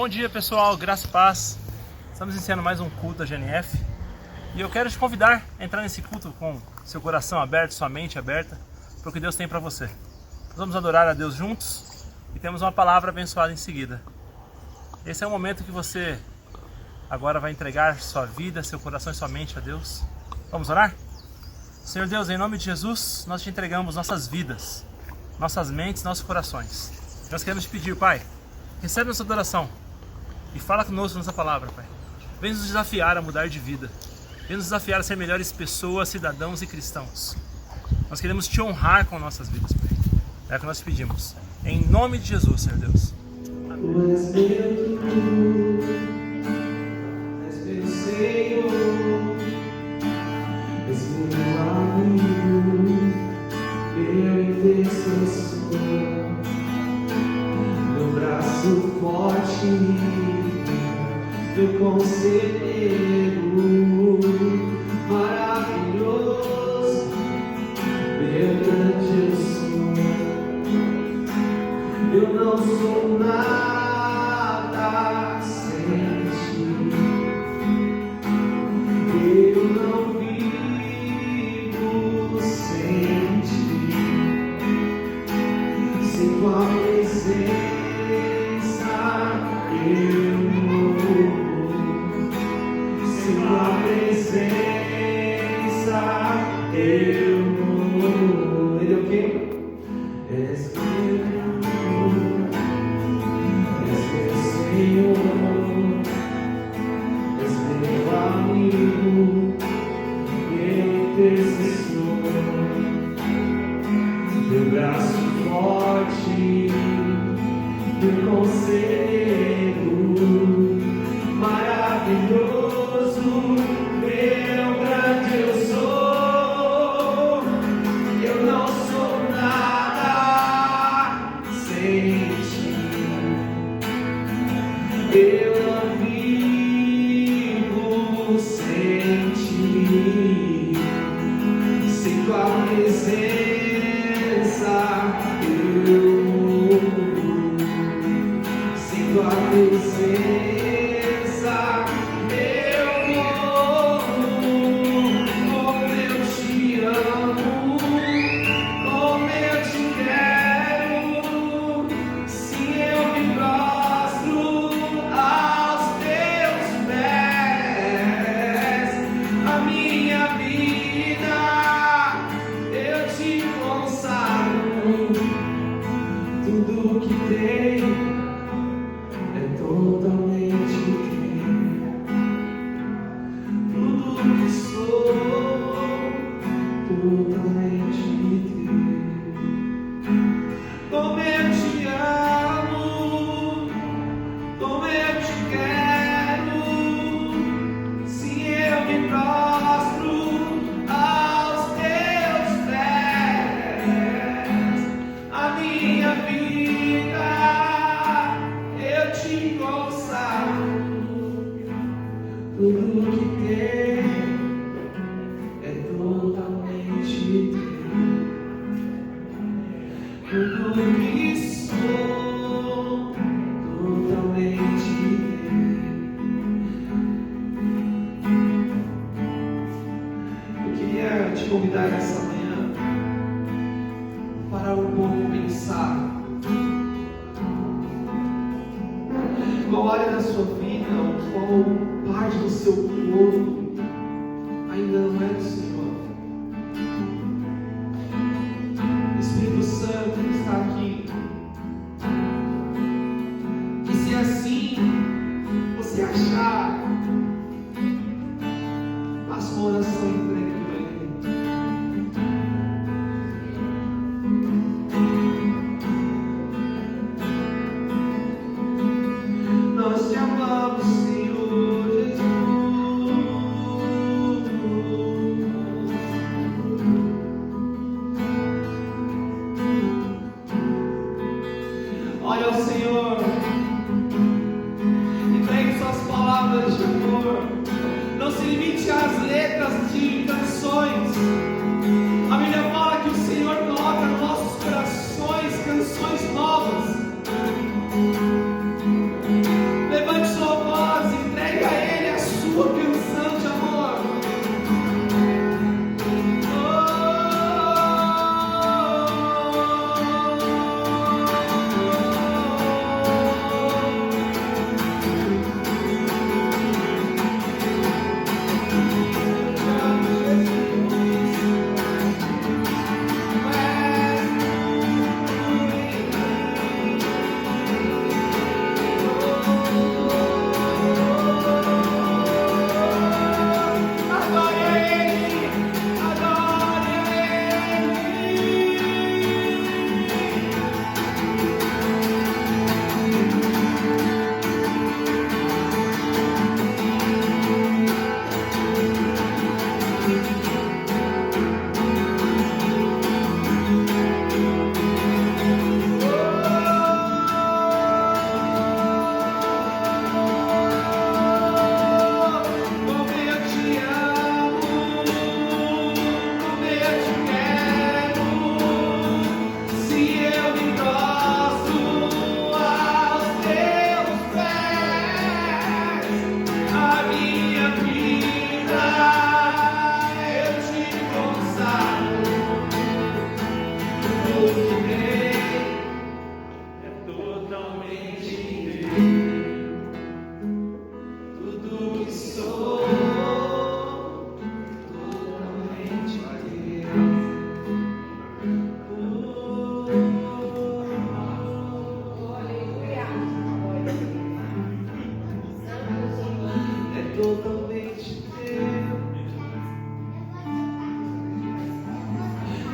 Bom dia, pessoal, graça e paz. Estamos iniciando mais um culto da GNF e eu quero te convidar a entrar nesse culto com seu coração aberto, sua mente aberta para o que Deus tem para você. Nós vamos adorar a Deus juntos e temos uma palavra abençoada em seguida. Esse é o momento que você agora vai entregar sua vida, seu coração e sua mente a Deus. Vamos orar? Senhor Deus, em nome de Jesus, nós te entregamos nossas vidas, nossas mentes, nossos corações. Nós queremos te pedir, Pai, recebe nossa adoração e fala conosco nessa palavra, Pai. Vem nos desafiar a mudar de vida. Vem nos desafiar a ser melhores pessoas, cidadãos e cristãos. Nós queremos te honrar com nossas vidas, Pai. É o que nós te pedimos. Em nome de Jesus, Senhor Deus. Forte, meu conselheiro, maravilhoso, meu grande eu sou. Eu não sou nada sem ti, eu não vivo sem ti, sem tua presença. Eu morro sem tua presença. Eu morro. Ele é o quê? És meu Senhor, és meu amigo, meu intercessor, teu braço forte, teu conselho maravilhoso, meu grande eu sou. Eu não sou nada sem ti, eu não vivo sem ti, sem tua presença eu morro, sem tua presença eu morro. Como eu te amo, como eu te quero, se eu me prostro aos teus pés, a minha vida eu te consagro, tudo que tenho é totalmente teu, tudo que sou, totalmente teu. Como eu te amo, como eu te quero, se eu me prostro aos teus pés, a minha vida eu te consagro, tudo que tenho é totalmente teu, tudo que sou, totalmente teu. Eu queria te convidar nessa manhã para um pouco pensar qual área da sua vida ou qual parte do seu corpo ainda não é do Senhor. O Espírito Santo está aqui. E se assim você achar, faça uma oração entregando a Ele. Nós te amamos, Senhor Jesus. Olha ao Senhor, entregue suas palavras de amor. Não se limite às letras de canções. A Bíblia fala que o Senhor coloca nos nossos corações canções novas.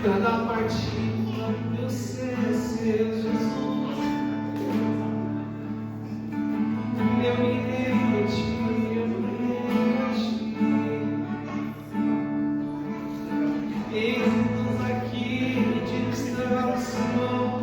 Cada partícula do meu ser é seu, Jesus. Eu me rendo a ti, eu me rendo a ti. Eis-nos aqui de distração.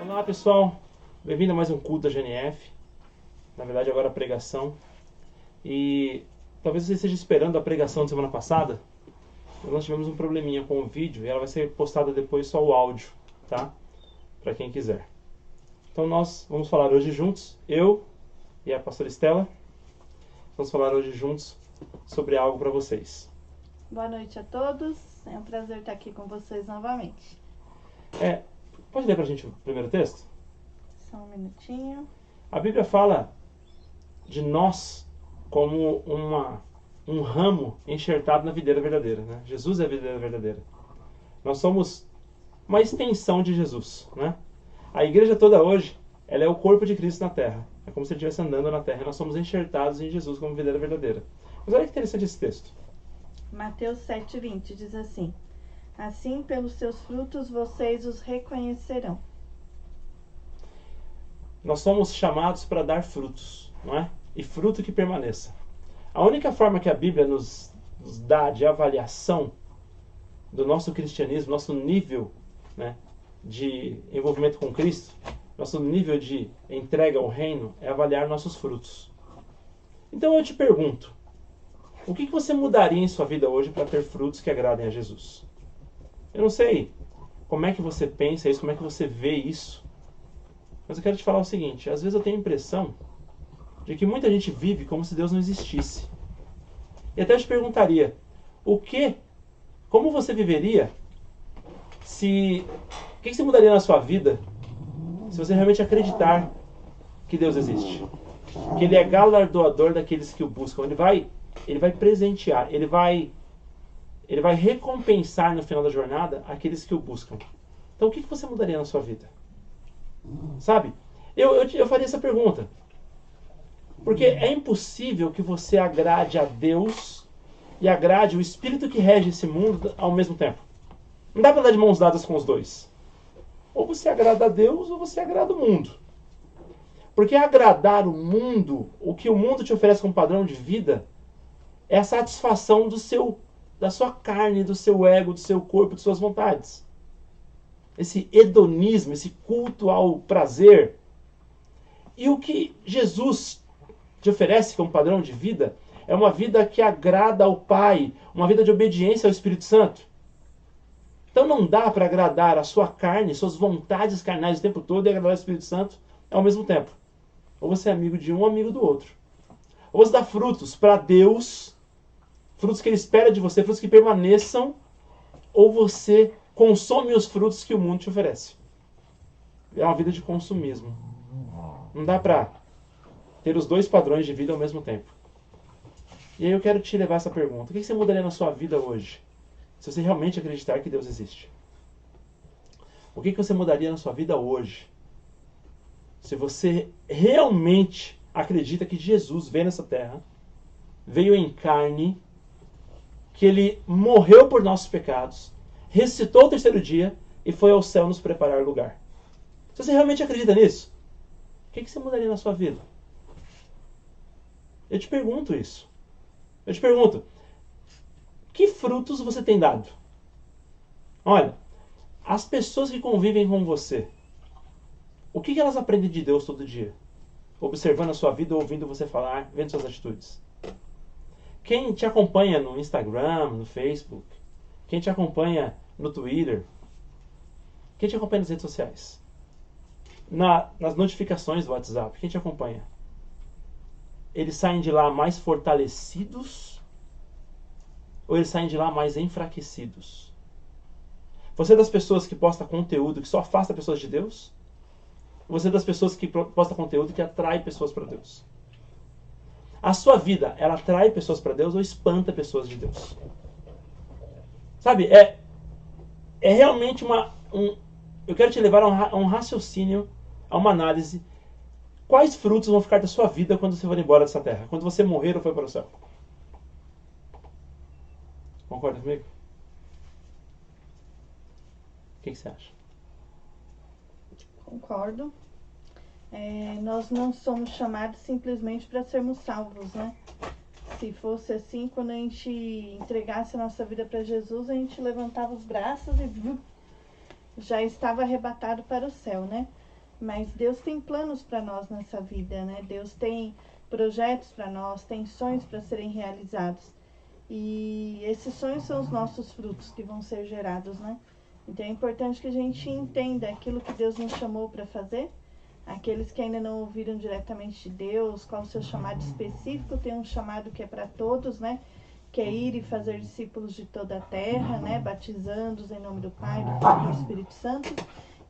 Olá pessoal, bem-vindo a mais um culto da GNF, na verdade agora a pregação, e talvez você esteja esperando a pregação de semana passada. Nós tivemos um probleminha com o vídeo e ela vai ser postada depois só o áudio, tá? Para quem quiser. Então nós vamos falar hoje juntos, eu e a pastora Estela, vamos falar hoje juntos sobre algo para vocês. Boa noite a todos, é um prazer estar aqui com vocês novamente. Pode ler pra gente o primeiro texto? Só um minutinho. A Bíblia fala de nós como um ramo enxertado na videira verdadeira, né? Jesus é a videira verdadeira. Nós somos uma extensão de Jesus, né? A igreja toda hoje, ela é o corpo de Cristo na terra. É como se ele estivesse andando na terra. Nós somos enxertados em Jesus como videira verdadeira. Mas olha que interessante esse texto. Mateus 7,20 diz assim: assim pelos seus frutos vocês os reconhecerão. Nós somos chamados para dar frutos, não é? E fruto que permaneça. A única forma que a Bíblia nos dá de avaliação do nosso cristianismo, nosso nível, né, de envolvimento com Cristo, nosso nível de entrega ao reino, é avaliar nossos frutos. Então eu te pergunto, o que você mudaria em sua vida hoje para ter frutos que agradem a Jesus? Eu não sei como é que você pensa isso, como é que você vê isso, mas eu quero te falar o seguinte: às vezes eu tenho a impressão de que muita gente vive como se Deus não existisse. E até eu te perguntaria, como você viveria o que você mudaria na sua vida se você realmente acreditar que Deus existe? Que Ele é galardoador daqueles que o buscam. Ele vai presentear, Ele vai recompensar no final da jornada aqueles que o buscam. Então o que você mudaria na sua vida? Sabe? Eu faria essa pergunta. Porque é impossível que você agrade a Deus e agrade o Espírito que rege esse mundo ao mesmo tempo. Não dá para dar de mãos dadas com os dois. Ou você agrada a Deus ou você agrada o mundo. Porque agradar o mundo, o que o mundo te oferece como padrão de vida, é a satisfação da sua carne, do seu ego, do seu corpo, de suas vontades. Esse hedonismo, esse culto ao prazer. E o que Jesus te oferece como padrão de vida é uma vida que agrada ao Pai, uma vida de obediência ao Espírito Santo. Então não dá para agradar a sua carne, suas vontades carnais o tempo todo e agradar ao Espírito Santo ao mesmo tempo. Ou você é amigo de um ou amigo do outro. Ou você dá frutos para Deus, frutos que Ele espera de você, frutos que permaneçam, ou você consome os frutos que o mundo te oferece. É uma vida de consumismo. Não dá para ter os dois padrões de vida ao mesmo tempo. E aí eu quero te levar essa pergunta. O que você mudaria na sua vida hoje, se você realmente acreditar que Deus existe? O que você mudaria na sua vida hoje, se você realmente acredita que Jesus veio nessa terra, veio em carne, que Ele morreu por nossos pecados, ressuscitou o terceiro dia e foi ao céu nos preparar lugar? Se você realmente acredita nisso, o que você mudaria na sua vida? Eu te pergunto isso. Eu te pergunto, que frutos você tem dado? Olha, as pessoas que convivem com você, o que elas aprendem de Deus todo dia? Observando a sua vida, ouvindo você falar, vendo suas atitudes. Quem te acompanha no Instagram, no Facebook, quem te acompanha no Twitter, quem te acompanha nas redes sociais, nas notificações do WhatsApp, quem te acompanha? Eles saem de lá mais fortalecidos ou eles saem de lá mais enfraquecidos? Você é das pessoas que posta conteúdo que só afasta pessoas de Deus? Ou você é das pessoas que posta conteúdo que atrai pessoas para Deus? A sua vida, ela atrai pessoas para Deus ou espanta pessoas de Deus? Sabe, é realmente eu quero te levar a um raciocínio, a uma análise. Quais frutos vão ficar da sua vida quando você for embora dessa terra? Quando você morrer ou for para o céu? Concorda comigo? O que você acha? Concordo. Nós não somos chamados simplesmente para sermos salvos, né? Se fosse assim, quando a gente entregasse a nossa vida para Jesus, a gente levantava os braços e já estava arrebatado para o céu, né? Mas Deus tem planos para nós nessa vida, né? Deus tem projetos para nós, tem sonhos para serem realizados. E esses sonhos são os nossos frutos que vão ser gerados, né? Então é importante que a gente entenda aquilo que Deus nos chamou para fazer. Aqueles que ainda não ouviram diretamente de Deus, qual o seu chamado específico, tem um chamado que é para todos, né? Que é ir e fazer discípulos de toda a terra, né? Batizando-os em nome do Pai, do Filho e do Espírito Santo.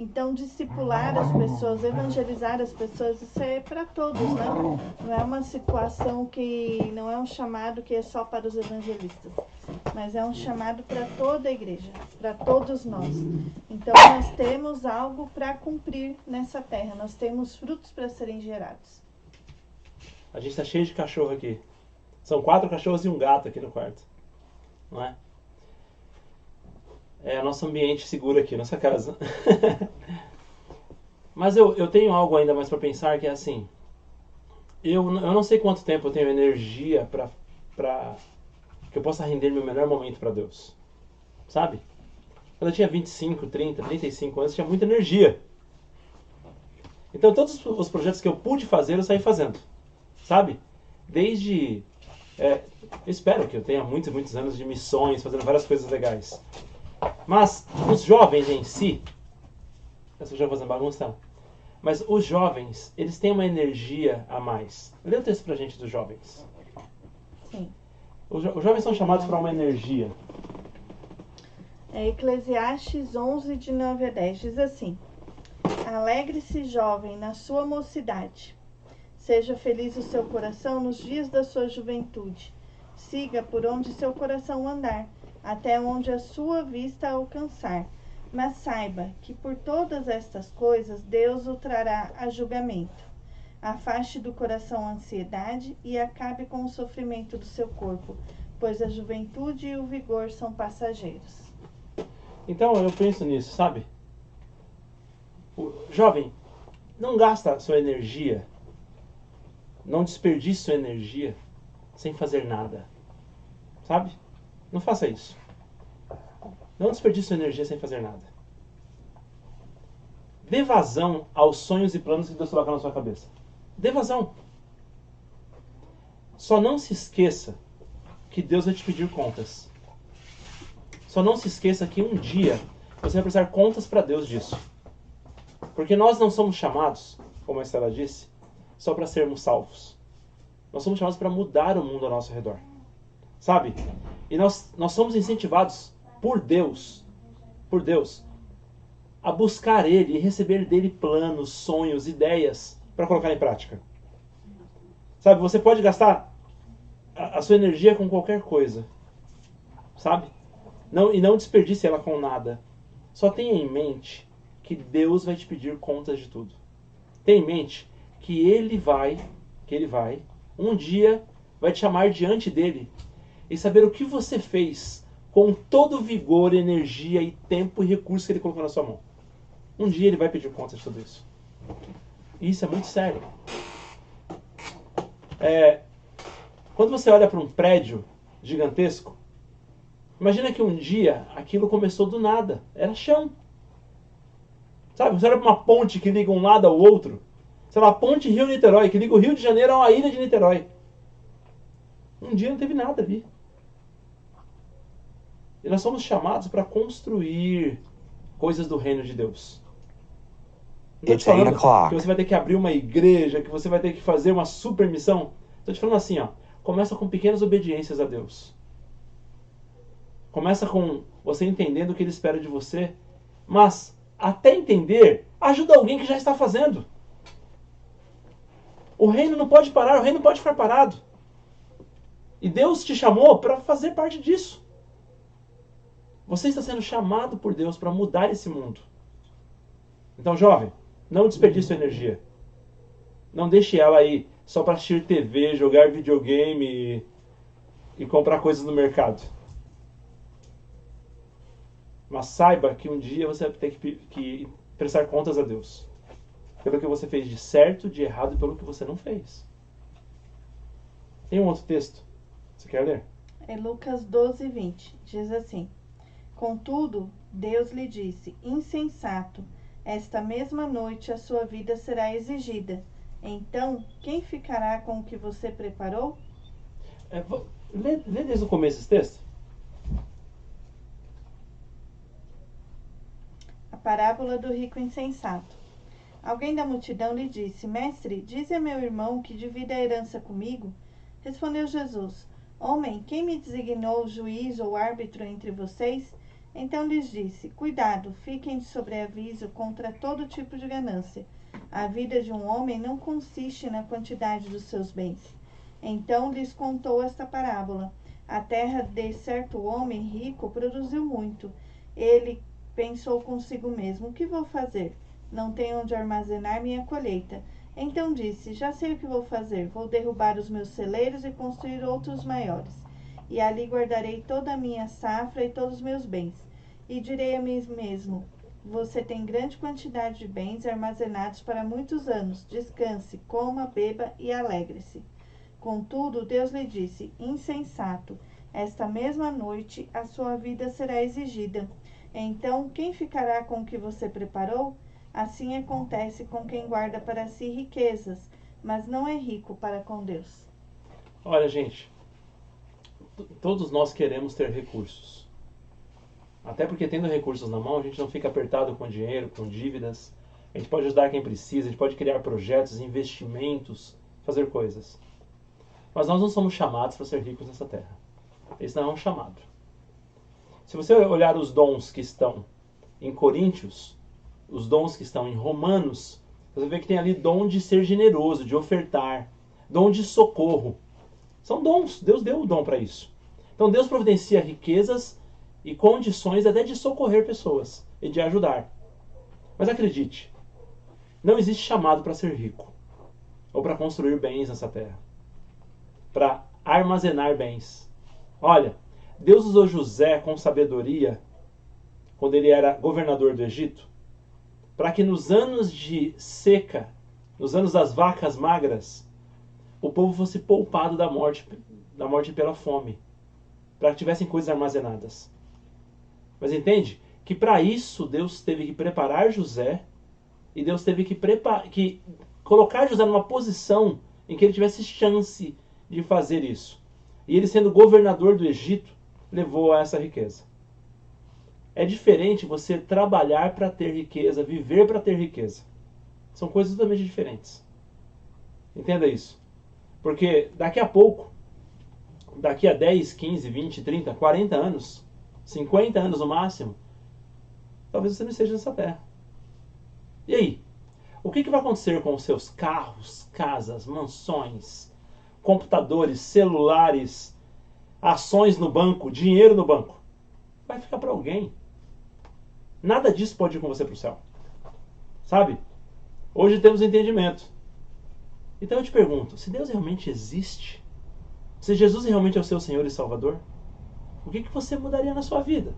Então, discipular as pessoas, evangelizar as pessoas, isso é para todos, né? Não é uma situação que, não é um chamado que é só para os evangelistas, mas é um chamado para toda a igreja, para todos nós. Então, nós temos algo para cumprir nessa terra, nós temos frutos para serem gerados. A gente está cheio de cachorro aqui. São 4 cachorros e um gato aqui no quarto, não é? É o nosso ambiente seguro aqui, nossa casa. Mas eu tenho algo ainda mais para pensar, que é assim. Eu não sei quanto tempo eu tenho energia para que eu possa render meu melhor momento para Deus. Sabe? Quando eu tinha 25, 30, 35 anos, eu tinha muita energia. Então todos os projetos que eu pude fazer, eu saí fazendo. Sabe? Desde... eu espero que eu tenha muitos anos de missões, fazendo várias coisas legais. Mas os jovens em si, eu já fazendo bagunça, mas os jovens, eles têm uma energia a mais. Lê o texto pra gente dos jovens. Sim. Os jovens são chamados para uma energia. Eclesiastes 11, de 9 a 10, diz assim: Alegre-se, jovem, na sua mocidade. Seja feliz o seu coração nos dias da sua juventude. Siga por onde seu coração andar, até onde a sua vista alcançar. Mas saiba que por todas estas coisas Deus o trará a julgamento. Afaste do coração a ansiedade e acabe com o sofrimento do seu corpo, pois a juventude e o vigor são passageiros. Então eu penso nisso, sabe? O jovem, não gasta sua energia, não desperdice sua energia sem fazer nada, sabe? Não faça isso. Não desperdice sua energia sem fazer nada. Dê vazão aos sonhos e planos que Deus coloca na sua cabeça. Dê vazão. Só não se esqueça que Deus vai te pedir contas. Só não se esqueça que um dia você vai prestar contas para Deus disso. Porque nós não somos chamados, como a Estela disse, só para sermos salvos. Nós somos chamados para mudar o mundo ao nosso redor. Sabe? E nós somos incentivados por Deus, a buscar Ele e receber dele planos, sonhos, ideias para colocar em prática. Sabe, você pode gastar a sua energia com qualquer coisa. Sabe? E não desperdice ela com nada. Só tenha em mente que Deus vai te pedir contas de tudo. Tenha em mente que Ele vai, um dia vai te chamar diante dele e saber o que você fez com todo o vigor, energia e tempo e recurso que Ele colocou na sua mão. Um dia Ele vai pedir contas de tudo isso. E isso é muito sério. Quando você olha para um prédio gigantesco, imagina que um dia aquilo começou do nada. Era chão. Sabe, você olha para uma ponte que liga um lado ao outro. Sei lá, a ponte Rio-Niterói, que liga o Rio de Janeiro a uma ilha de Niterói. Um dia não teve nada ali. E nós somos chamados para construir coisas do reino de Deus. Não estou te falando que você vai ter que abrir uma igreja, que você vai ter que fazer uma super missão. Estou te falando assim, ó. Começa com pequenas obediências a Deus. Começa com você entendendo o que Ele espera de você. Mas, até entender, ajuda alguém que já está fazendo. O reino não pode parar, o reino não pode ficar parado. E Deus te chamou para fazer parte disso. Você está sendo chamado por Deus para mudar esse mundo. Então, jovem, não desperdice sua energia. Não deixe ela aí só para assistir TV, jogar videogame e comprar coisas no mercado. Mas saiba que um dia você vai ter que prestar contas a Deus. Pelo que você fez de certo, de errado e pelo que você não fez. Tem um outro texto. Você quer ler? É Lucas 12:20. Diz assim: Contudo, Deus lhe disse: Insensato, esta mesma noite a sua vida será exigida. Então, quem ficará com o que você preparou? Lê desde o começo esse texto. A parábola do rico insensato. Alguém da multidão lhe disse: Mestre, dize a meu irmão que divida a herança comigo. Respondeu Jesus: Homem, quem me designou juiz ou árbitro entre vocês? Então lhes disse: Cuidado, fiquem de sobreaviso contra todo tipo de ganância. A vida de um homem não consiste na quantidade dos seus bens. Então lhes contou esta parábola. A terra de certo homem rico produziu muito. Ele pensou consigo mesmo: O que vou fazer? Não tenho onde armazenar minha colheita. Então disse: Já sei o que vou fazer. Vou derrubar os meus celeiros e construir outros maiores. E ali guardarei toda a minha safra e todos os meus bens. E direi a mim mesmo: Você tem grande quantidade de bens armazenados para muitos anos. Descanse, coma, beba e alegre-se. Contudo, Deus lhe disse: Insensato, esta mesma noite a sua vida será exigida. Então, quem ficará com o que você preparou? Assim acontece com quem guarda para si riquezas, mas não é rico para com Deus. Olha, gente, todos nós queremos ter recursos. Até porque tendo recursos na mão, a gente não fica apertado com dinheiro, com dívidas. A gente pode ajudar quem precisa, a gente pode criar projetos, investimentos, fazer coisas. Mas nós não somos chamados para ser ricos nessa terra. Esse não é um chamado. Se você olhar os dons que estão em Coríntios, os dons que estão em Romanos, você vê que tem ali dom de ser generoso, de ofertar, dom de socorro. São dons, Deus deu o dom para isso. Então Deus providencia riquezas e condições até de socorrer pessoas e de ajudar. Mas acredite, não existe chamado para ser rico ou para construir bens nessa terra, para armazenar bens. Olha, Deus usou José com sabedoria quando ele era governador do Egito, para que nos anos de seca, nos anos das vacas magras, o povo fosse poupado da morte pela fome, para que tivessem coisas armazenadas. Mas entende que para isso Deus teve que preparar José, e Deus teve que colocar José numa posição em que ele tivesse chance de fazer isso. E ele, sendo governador do Egito, levou a essa riqueza. É diferente você trabalhar para ter riqueza, viver para ter riqueza. São coisas totalmente diferentes. Entenda isso. Porque daqui a pouco, daqui a 10, 15, 20, 30, 40 anos, 50 anos no máximo, talvez você não esteja nessa terra. E aí? O que vai acontecer com os seus carros, casas, mansões, computadores, celulares, ações no banco, dinheiro no banco. Vai ficar para alguém. Nada disso pode ir com você para o céu. Sabe? Hoje temos entendimento. Então eu te pergunto, se Deus realmente existe, se Jesus realmente é o seu Senhor e Salvador, o que você mudaria na sua vida?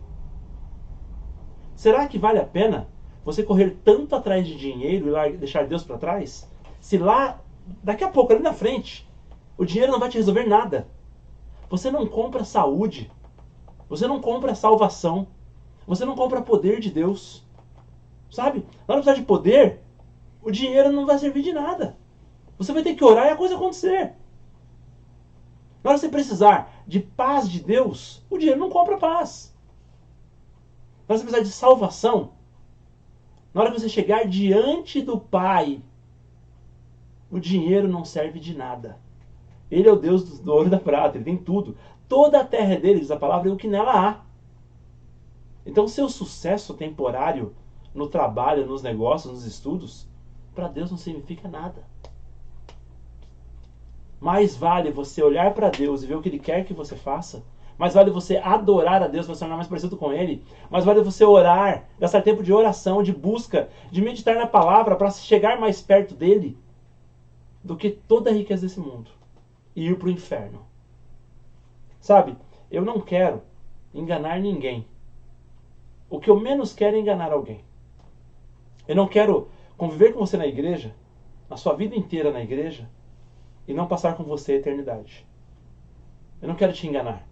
Será que vale a pena você correr tanto atrás de dinheiro e lá deixar Deus para trás? Se lá, daqui a pouco, ali na frente, o dinheiro não vai te resolver nada. Você não compra saúde. Você não compra salvação. Você não compra poder de Deus. Sabe? Na hora de precisar de poder, o dinheiro não vai servir de nada. Você vai ter que orar e a coisa acontecer. Na hora de você precisar de paz de Deus, o dinheiro não compra paz. Na hora de você precisar de salvação, na hora que você chegar diante do Pai, o dinheiro não serve de nada. Ele é o Deus do ouro e da prata, ele tem tudo. Toda a terra é dele, diz a palavra, e o que nela há. Então, seu sucesso temporário no trabalho, nos negócios, nos estudos, para Deus não significa nada. Mais vale você olhar para Deus e ver o que Ele quer que você faça. Mais vale você adorar a Deus para se tornar mais parecido com Ele. Mais vale você orar, gastar tempo de oração, de busca, de meditar na palavra para chegar mais perto dEle, do que toda a riqueza desse mundo e ir para o inferno. Sabe, eu não quero enganar ninguém. O que eu menos quero é enganar alguém. Eu não quero conviver com você na igreja, a sua vida inteira na igreja, e não passar com você a eternidade. Eu não quero te enganar.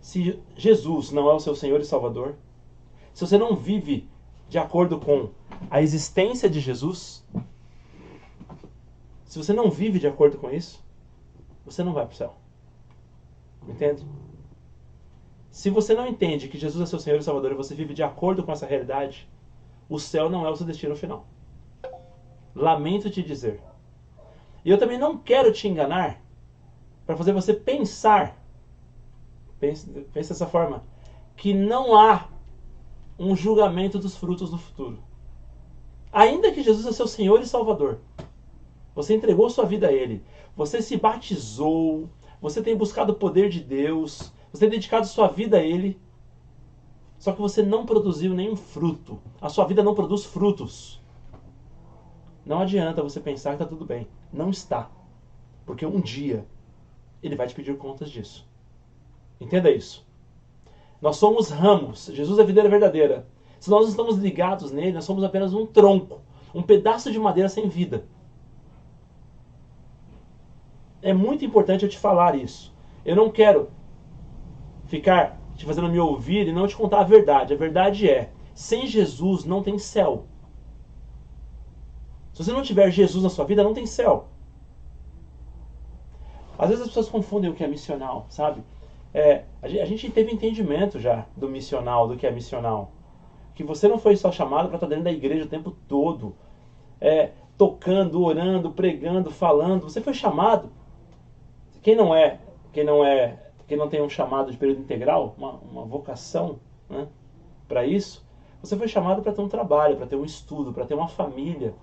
Se Jesus não é o seu Senhor e Salvador, se você não vive de acordo com a existência de Jesus, se você não vive de acordo com isso, você não vai para o céu. Entende? Se você não entende que Jesus é seu Senhor e Salvador e você vive de acordo com essa realidade, o céu não é o seu destino final. Lamento te dizer. E eu também não quero te enganar para fazer você pensar, pense dessa forma, que não há um julgamento dos frutos no futuro. Ainda que Jesus é seu Senhor e Salvador, você entregou sua vida a Ele, você se batizou, você tem buscado o poder de Deus, você tem dedicado sua vida a Ele, só que você não produziu nenhum fruto. A sua vida não produz frutos. Não adianta você pensar que está tudo bem. Não está. Porque um dia Ele vai te pedir contas disso. Entenda isso. Nós somos ramos. Jesus é a videira verdadeira. Se nós não estamos ligados nele, nós somos apenas um tronco. Um pedaço de madeira sem vida. É muito importante eu te falar isso. Eu não quero ficar te fazendo me ouvir e não te contar a verdade. A verdade é, sem Jesus não tem céu. Se você não tiver Jesus na sua vida, não tem céu. Às vezes as pessoas confundem o que é missional, sabe? A gente teve entendimento já do missional, do que é missional. Que você não foi só chamado para estar dentro da igreja o tempo todo, tocando, orando, pregando, falando. Você foi chamado. Quem não tem um chamado de período integral, uma vocação, né, para isso, você foi chamado para ter um trabalho, para ter um estudo, para ter uma família.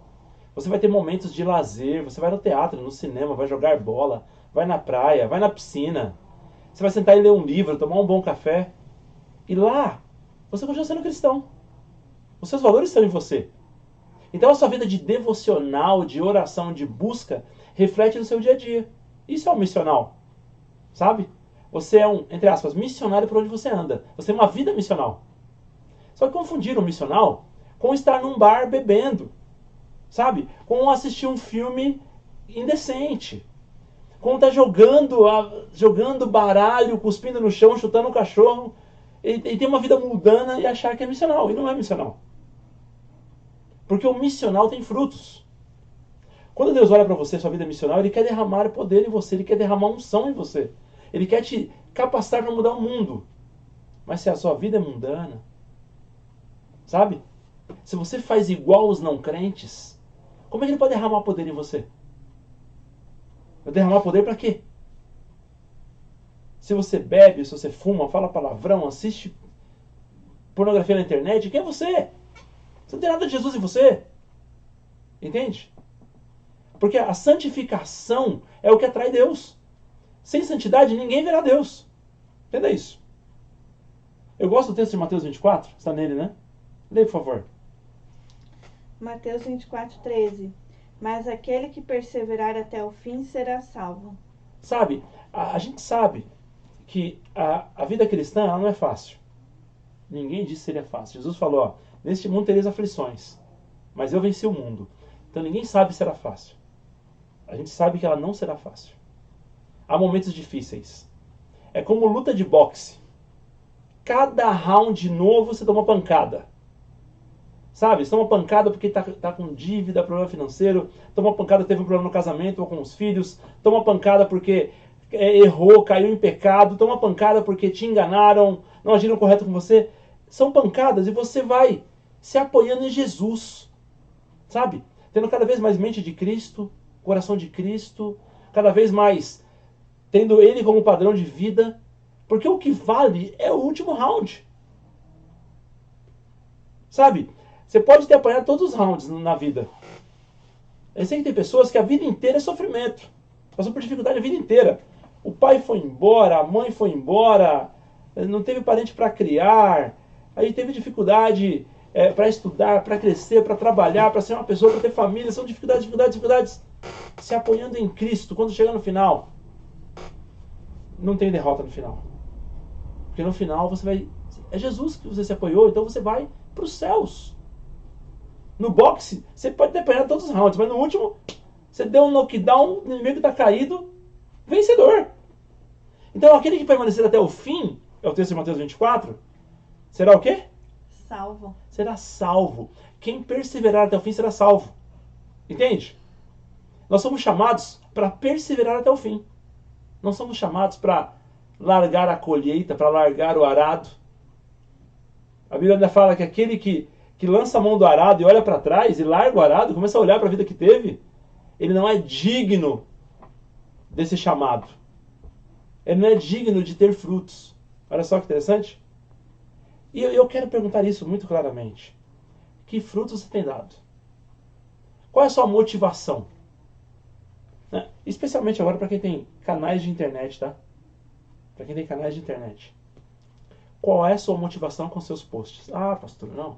Você vai ter momentos de lazer, você vai no teatro, no cinema, vai jogar bola, vai na praia, vai na piscina. Você vai sentar e ler um livro, tomar um bom café. E lá, você continua sendo cristão. Os seus valores estão em você. Então a sua vida de devocional, de oração, de busca, reflete no seu dia a dia. Isso é um missional. Sabe? Você é um, entre aspas, missionário por onde você anda. Você tem uma vida missional. Só que confundiram o missional com estar num bar bebendo. Sabe? Com assistir um filme indecente. Com estar jogando baralho, cuspindo no chão, chutando um cachorro. E ter uma vida mundana e achar que é missional. E não é missional. Porque o missional tem frutos. Quando Deus olha para você, sua vida é missional, Ele quer derramar poder em você. Ele quer derramar unção em você. Ele quer te capacitar para mudar o mundo. Mas se a sua vida é mundana, sabe? Se você faz igual os não crentes, como é que Ele pode derramar poder em você? Vai derramar poder para quê? Se você bebe, se você fuma, fala palavrão, assiste pornografia na internet, quem é você? Você não tem nada de Jesus em você. Entende? Porque a santificação é o que atrai Deus. Sem santidade, ninguém verá Deus. Entenda isso. Eu gosto do texto de Mateus 24. Está nele, né? Leia, por favor. Mateus 24:13. Mas aquele que perseverar até o fim será salvo. Sabe, a gente sabe que a vida cristã ela não é fácil. Ninguém disse que seria fácil. Jesus falou, ó, neste mundo tereis aflições, mas eu venci o mundo. Então ninguém sabe se será fácil. A gente sabe que ela não será fácil. Há momentos difíceis. É como luta de boxe. Cada round novo você toma pancada. Sabe? Você toma pancada porque tá com dívida, problema financeiro. Toma pancada, teve um problema no casamento ou com os filhos. Toma pancada porque errou, caiu em pecado. Toma pancada porque te enganaram, não agiram correto com você. São pancadas e você vai se apoiando em Jesus. Sabe? Tendo cada vez mais mente de Cristo, coração de Cristo. Cada vez mais tendo Ele como padrão de vida. Porque o que vale é o último round. Sabe? Você pode ter apanhado todos os rounds na vida. Eu sei que tem pessoas que a vida inteira é sofrimento. Passou por dificuldade a vida inteira. O pai foi embora, a mãe foi embora, não teve parente para criar, aí teve dificuldade para estudar, para crescer, para trabalhar, para ser uma pessoa, para ter família. São dificuldades. Se apoiando em Cristo, quando chegar no final, não tem derrota no final. Porque no final você vai... É Jesus que você se apoiou, então você vai para os céus. No boxe, você pode ter apanhado todos os rounds, mas no último, você deu um knockdown, o inimigo está caído, vencedor. Então aquele que permanecer até o fim, é o texto de Mateus 24, será o quê? Salvo. Será salvo. Quem perseverar até o fim será salvo. Entende? Nós somos chamados para perseverar até o fim. Não somos chamados para largar a colheita, para largar o arado. A Bíblia ainda fala que aquele que lança a mão do arado e olha para trás e larga o arado, começa a olhar para a vida que teve, ele não é digno desse chamado. Ele não é digno de ter frutos. Olha só que interessante. E eu quero perguntar isso muito claramente. Que frutos você tem dado? Qual é a sua motivação? Né? Especialmente agora para quem tem canais de internet, tá? Para quem tem canais de internet. Qual é a sua motivação com seus posts? Ah, pastor, não.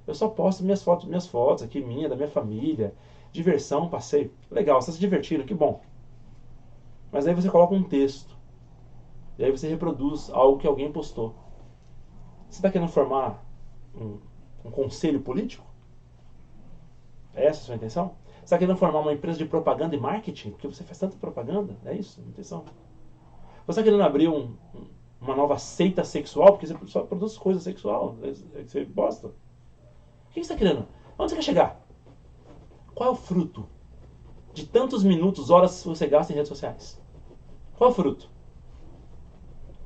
Eu só posto minhas fotos aqui, da minha família, diversão, passeio. Legal, vocês se divertiram, que bom. Mas aí você coloca um texto. E aí você reproduz algo que alguém postou. Você está querendo formar um conselho político? É essa a sua intenção? Você está querendo formar uma empresa de propaganda e marketing? Porque você faz tanta propaganda? É isso a intenção? Você está querendo abrir uma nova seita sexual? Porque você só produz coisa sexual. Você gosta. O que você está querendo? Onde você quer chegar? Qual é o fruto de tantos minutos, horas que você gasta em redes sociais? Qual é o fruto?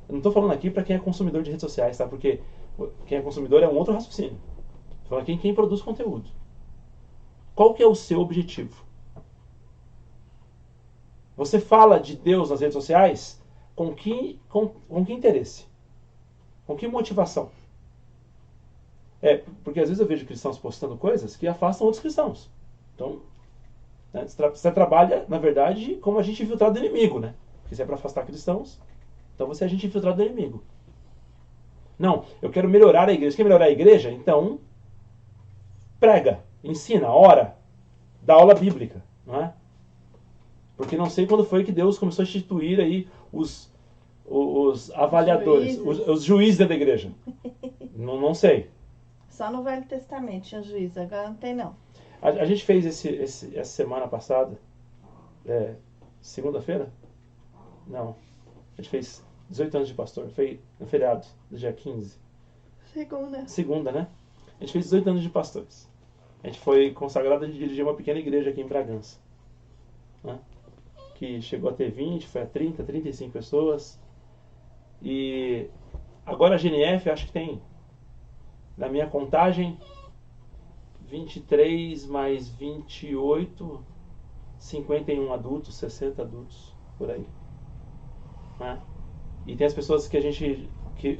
Eu não estou falando aqui para quem é consumidor de redes sociais, tá? Porque quem é consumidor é um outro raciocínio. Estou falando aqui quem produz conteúdo. Qual que é o seu objetivo? Você fala de Deus nas redes sociais com que interesse? Com que motivação? Porque às vezes eu vejo cristãos postando coisas que afastam outros cristãos. Então, né, você trabalha, na verdade, como agente infiltrado do inimigo, né? Porque se é para afastar cristãos, então você é agente infiltrado do inimigo. Não, eu quero melhorar a igreja. Você quer melhorar a igreja? Então, prega, ensina, ora, dá aula bíblica, não é? Porque não sei quando foi que Deus começou a instituir aí os avaliadores, os juízes da igreja. Não sei. Só no Velho Testamento tinha juiz, agora não tem não. A gente fez essa semana passada, segunda-feira? Não. A gente fez 18 anos de pastor. Foi no feriado, do dia 15. Segunda, né? A gente fez 18 anos de pastores. A gente foi consagrado a dirigir uma pequena igreja aqui em Bragança. Né? Que chegou a ter 20, foi a 30, 35 pessoas. E agora a GNF, acho que tem, na minha contagem, 23 mais 28, 51 adultos, 60 adultos, por aí. Né? E tem as pessoas que a gente, que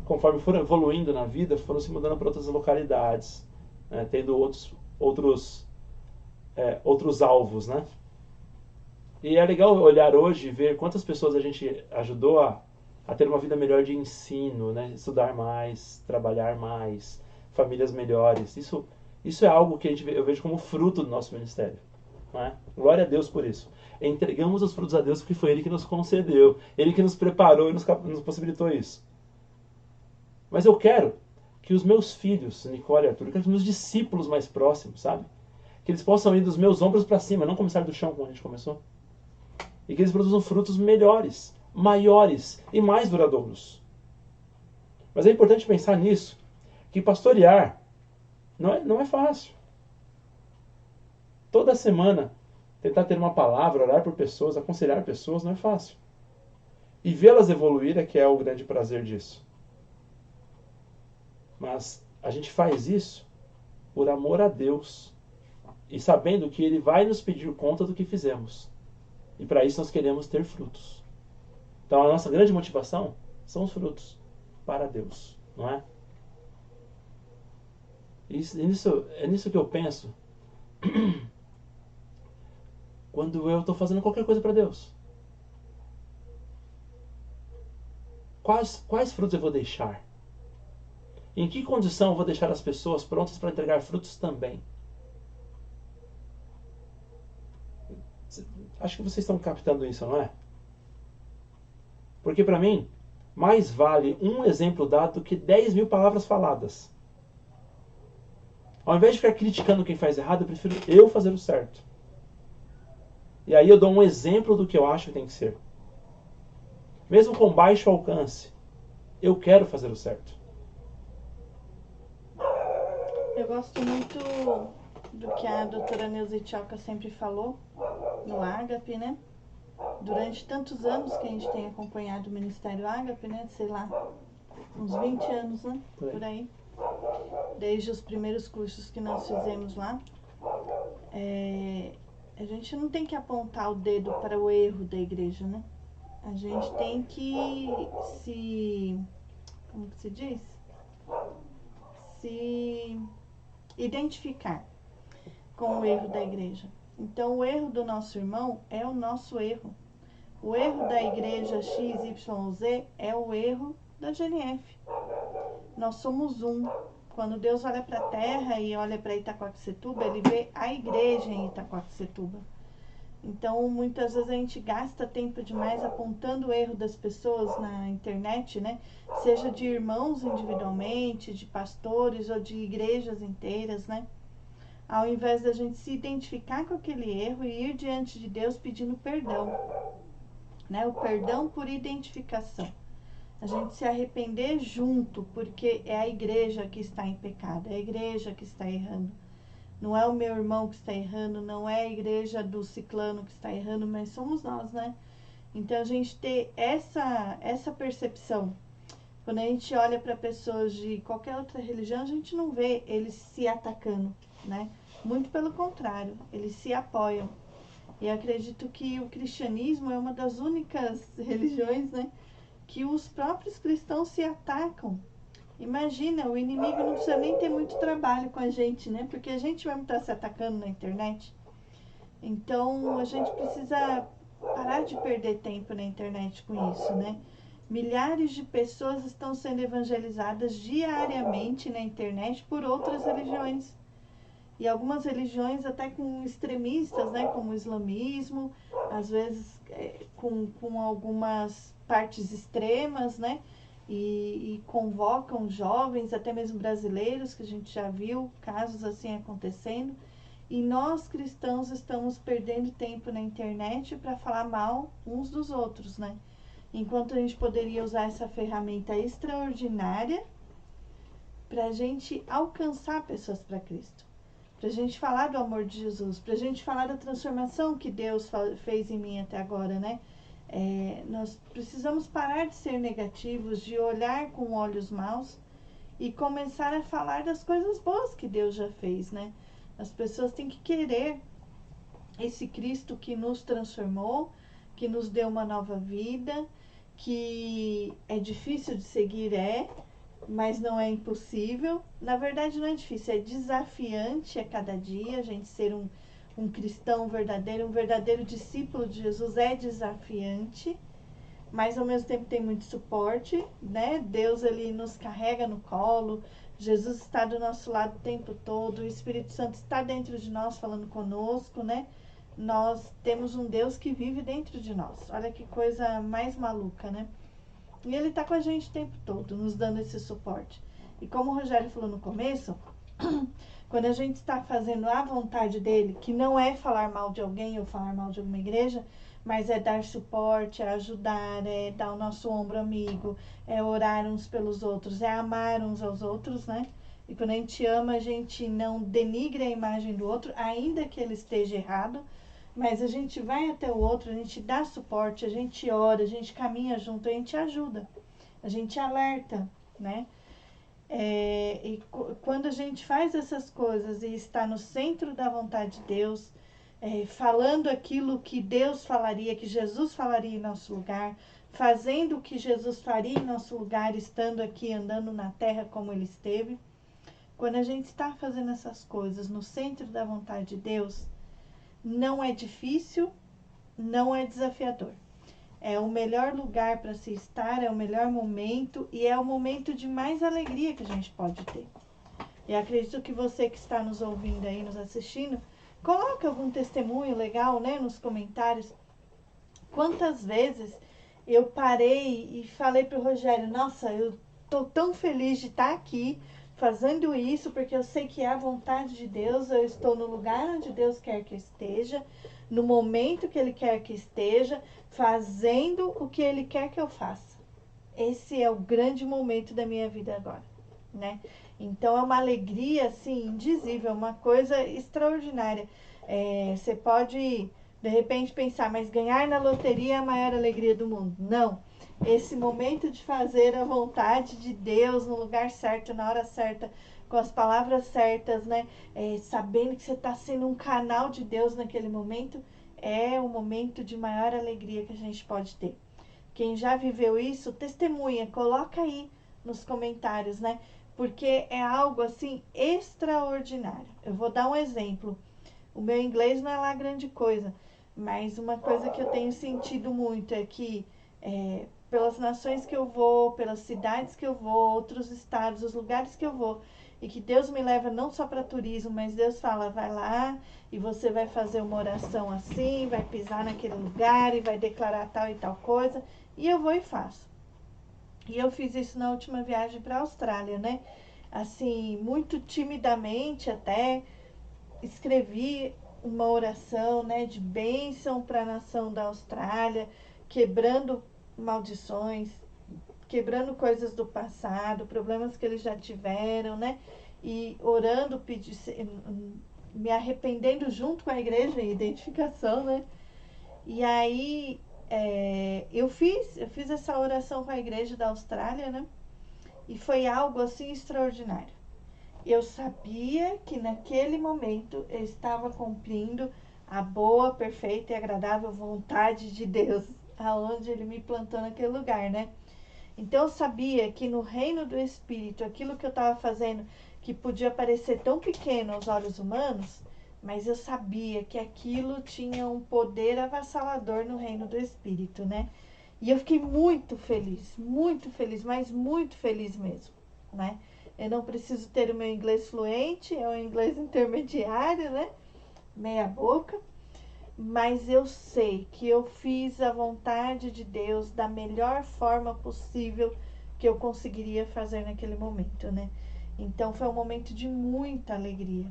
conforme foram evoluindo na vida, foram se mudando para outras localidades, né? Tendo outros outros alvos, né? E é legal olhar hoje e ver quantas pessoas a gente ajudou a ter uma vida melhor de ensino, né? Estudar mais, trabalhar mais, famílias melhores. Isso é algo que eu vejo como fruto do nosso ministério. Não é? Glória a Deus por isso. Entregamos os frutos a Deus porque foi Ele que nos concedeu, Ele que nos preparou e nos possibilitou isso. Mas eu quero que os meus filhos, Nicole e Arthur, eu quero que os meus discípulos mais próximos, sabe? Que eles possam ir dos meus ombros para cima, não começar do chão como a gente começou. E que eles produzam frutos melhores, maiores e mais duradouros. Mas é importante pensar nisso, que pastorear não é fácil. Toda semana, tentar ter uma palavra, orar por pessoas, aconselhar pessoas, não é fácil. E vê-las evoluir é que é o grande prazer disso. Mas a gente faz isso por amor a Deus e sabendo que Ele vai nos pedir conta do que fizemos. E para isso nós queremos ter frutos. Então a nossa grande motivação são os frutos para Deus, não é? É nisso que eu penso quando eu estou fazendo qualquer coisa para Deus. Quais frutos eu vou deixar? Em que condição eu vou deixar as pessoas prontas para entregar frutos também? Acho que vocês estão captando isso, não é? Porque para mim, mais vale um exemplo dado do que 10.000 palavras faladas. Ao invés de ficar criticando quem faz errado, eu prefiro eu fazer o certo. E aí eu dou um exemplo do que eu acho que tem que ser. Mesmo com baixo alcance, eu quero fazer o certo. Eu gosto muito do que a doutora Neuza Tchoca sempre falou no Ágape, né? Durante tantos anos que a gente tem acompanhado o Ministério Ágape, né? Sei lá, uns 20 anos, né? Por aí. Desde os primeiros cursos que nós fizemos lá. A gente não tem que apontar o dedo para o erro da igreja, né? A gente tem que como que se diz? Se identificar com o erro da igreja. Então, o erro do nosso irmão é o nosso erro. O erro da igreja XYZ é o erro da GNF. Nós somos um. Quando Deus olha para a terra e olha para Itaquaquecetuba, Ele vê a igreja em Itaquaquecetuba. Então, muitas vezes a gente gasta tempo demais apontando o erro das pessoas na internet, né? Seja de irmãos individualmente, de pastores ou de igrejas inteiras, né? Ao invés da gente se identificar com aquele erro e ir diante de Deus pedindo perdão, né? O perdão por identificação. A gente se arrepender junto, porque é a igreja que está em pecado, é a igreja que está errando. Não é o meu irmão que está errando, não é a igreja do ciclano que está errando, mas somos nós, né? Então a gente ter essa percepção. Quando a gente olha para pessoas de qualquer outra religião, a gente não vê eles se atacando, né? Muito pelo contrário, eles se apoiam. E acredito que o cristianismo é uma das únicas religiões, né, que os próprios cristãos se atacam. Imagina, o inimigo não precisa nem ter muito trabalho com a gente, né? Porque a gente mesmo está se atacando na internet. Então, a gente precisa parar de perder tempo na internet com isso, né? Milhares de pessoas estão sendo evangelizadas diariamente na internet por outras religiões. E algumas religiões até com extremistas, né? Como o islamismo, às vezes com algumas partes extremas, né? E convocam jovens, até mesmo brasileiros, que a gente já viu casos assim acontecendo. E nós cristãos estamos perdendo tempo na internet para falar mal uns dos outros, né? Enquanto a gente poderia usar essa ferramenta extraordinária para a gente alcançar pessoas para Cristo. Para a gente falar do amor de Jesus, para a gente falar da transformação que Deus fez em mim até agora, né? Nós precisamos parar de ser negativos, de olhar com olhos maus e começar a falar das coisas boas que Deus já fez, né? As pessoas têm que querer esse Cristo que nos transformou, que nos deu uma nova vida, que é difícil de seguir, mas não é impossível. Na verdade não é difícil, é desafiante a cada dia a gente ser um um cristão verdadeiro, um verdadeiro discípulo de Jesus é desafiante, mas ao mesmo tempo tem muito suporte, né? Deus, ele nos carrega no colo, Jesus está do nosso lado o tempo todo, o Espírito Santo está dentro de nós falando conosco, né? Nós temos um Deus que vive dentro de nós. Olha que coisa mais maluca, né? E ele está com a gente o tempo todo, nos dando esse suporte. E como o Rogério falou no começo, quando a gente está fazendo a vontade dele, que não é falar mal de alguém ou falar mal de alguma igreja, mas é dar suporte, é ajudar, é dar o nosso ombro amigo, é orar uns pelos outros, é amar uns aos outros, né? E quando a gente ama, a gente não denigra a imagem do outro, ainda que ele esteja errado, mas a gente vai até o outro, a gente dá suporte, a gente ora, a gente caminha junto, a gente ajuda, a gente alerta, né? Quando a gente faz essas coisas e está no centro da vontade de Deus, falando aquilo que Deus falaria, que Jesus falaria em nosso lugar, fazendo o que Jesus faria em nosso lugar, estando aqui, andando na terra como ele esteve. Quando a gente está fazendo essas coisas no centro da vontade de Deus, não é difícil, não é desafiador. É o melhor lugar para se estar, é o melhor momento e é o momento de mais alegria que a gente pode ter. E acredito que você que está nos ouvindo aí, nos assistindo, coloque algum testemunho legal, né, nos comentários. Quantas vezes eu parei e falei para o Rogério, nossa, eu tô tão feliz de estar aqui fazendo isso, porque eu sei que é a vontade de Deus, eu estou no lugar onde Deus quer que eu esteja, no momento que Ele quer que esteja, fazendo o que Ele quer que eu faça. Esse é o grande momento da minha vida agora, né? Então é uma alegria, assim, indizível, uma coisa extraordinária. Você pode, de repente, pensar, mas ganhar na loteria é a maior alegria do mundo. Não. Esse momento de fazer a vontade de Deus no lugar certo, na hora certa, com as palavras certas, né? Sabendo que você está sendo um canal de Deus naquele momento, é o momento de maior alegria que a gente pode ter. Quem já viveu isso, testemunha, coloca aí nos comentários, né? Porque é algo assim extraordinário. Eu vou dar um exemplo. O meu inglês não é lá grande coisa, mas uma coisa que eu tenho sentido muito é que pelas nações que eu vou, pelas cidades que eu vou, outros estados, os lugares que eu vou, e que Deus me leva não só para turismo, mas Deus fala, vai lá e você vai fazer uma oração assim, vai pisar naquele lugar e vai declarar tal e tal coisa, e eu vou e faço. E eu fiz isso na última viagem para a Austrália, né? Assim, muito timidamente até, escrevi uma oração, né, de bênção para a nação da Austrália, quebrando maldições, quebrando coisas do passado, problemas que eles já tiveram, né? E orando, me arrependendo junto com a igreja em identificação, né? E aí eu fiz essa oração com a igreja da Austrália, né? E foi algo assim extraordinário. Eu sabia que naquele momento eu estava cumprindo a boa, perfeita e agradável vontade de Deus, aonde Ele me plantou naquele lugar, né? Então eu sabia que no reino do Espírito, aquilo que eu estava fazendo, que podia parecer tão pequeno aos olhos humanos, mas eu sabia que aquilo tinha um poder avassalador no reino do Espírito, né? E eu fiquei muito feliz, mas muito feliz mesmo, né? Eu não preciso ter o meu inglês fluente, é um inglês intermediário, né? Meia boca. Mas eu sei que eu fiz a vontade de Deus da melhor forma possível que eu conseguiria fazer naquele momento, né? Então foi um momento de muita alegria.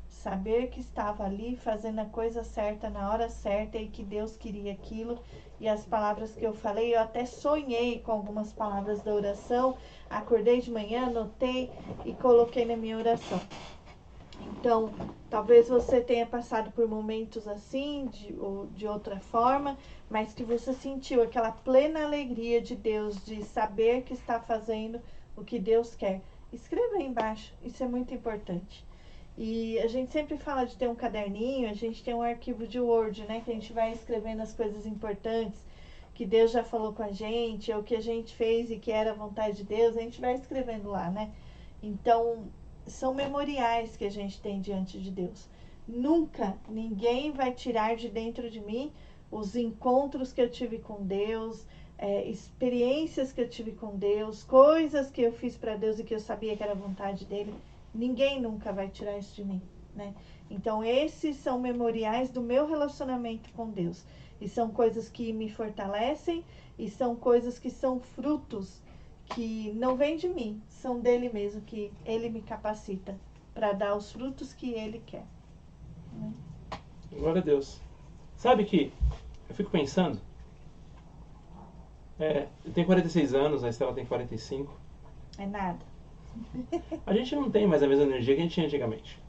Saber que estava ali fazendo a coisa certa na hora certa e que Deus queria aquilo. E as palavras que eu falei, eu até sonhei com algumas palavras da oração. Acordei de manhã, anotei e coloquei na minha oração. Então, talvez você tenha passado por momentos assim, ou de outra forma, mas que você sentiu aquela plena alegria de Deus, de saber que está fazendo o que Deus quer. Escreva aí embaixo, isso é muito importante. E a gente sempre fala de ter um caderninho, a gente tem um arquivo de Word, né? Que a gente vai escrevendo as coisas importantes, que Deus já falou com a gente, ou que a gente fez e que era a vontade de Deus, a gente vai escrevendo lá, né? Então, são memoriais que a gente tem diante de Deus. Nunca ninguém vai tirar de dentro de mim os encontros que eu tive com Deus, experiências que eu tive com Deus, coisas que eu fiz para Deus e que eu sabia que era vontade dele. Ninguém nunca vai tirar isso de mim, né? Então esses são memoriais do meu relacionamento com Deus. E são coisas que me fortalecem e são coisas que são frutos que não vêm de mim, são dele mesmo, que ele me capacita para dar os frutos que ele quer. Né? Glória a Deus. Sabe que eu fico pensando, eu tenho 46 anos, a Estela tem 45. É nada. A gente não tem mais a mesma energia que a gente tinha antigamente.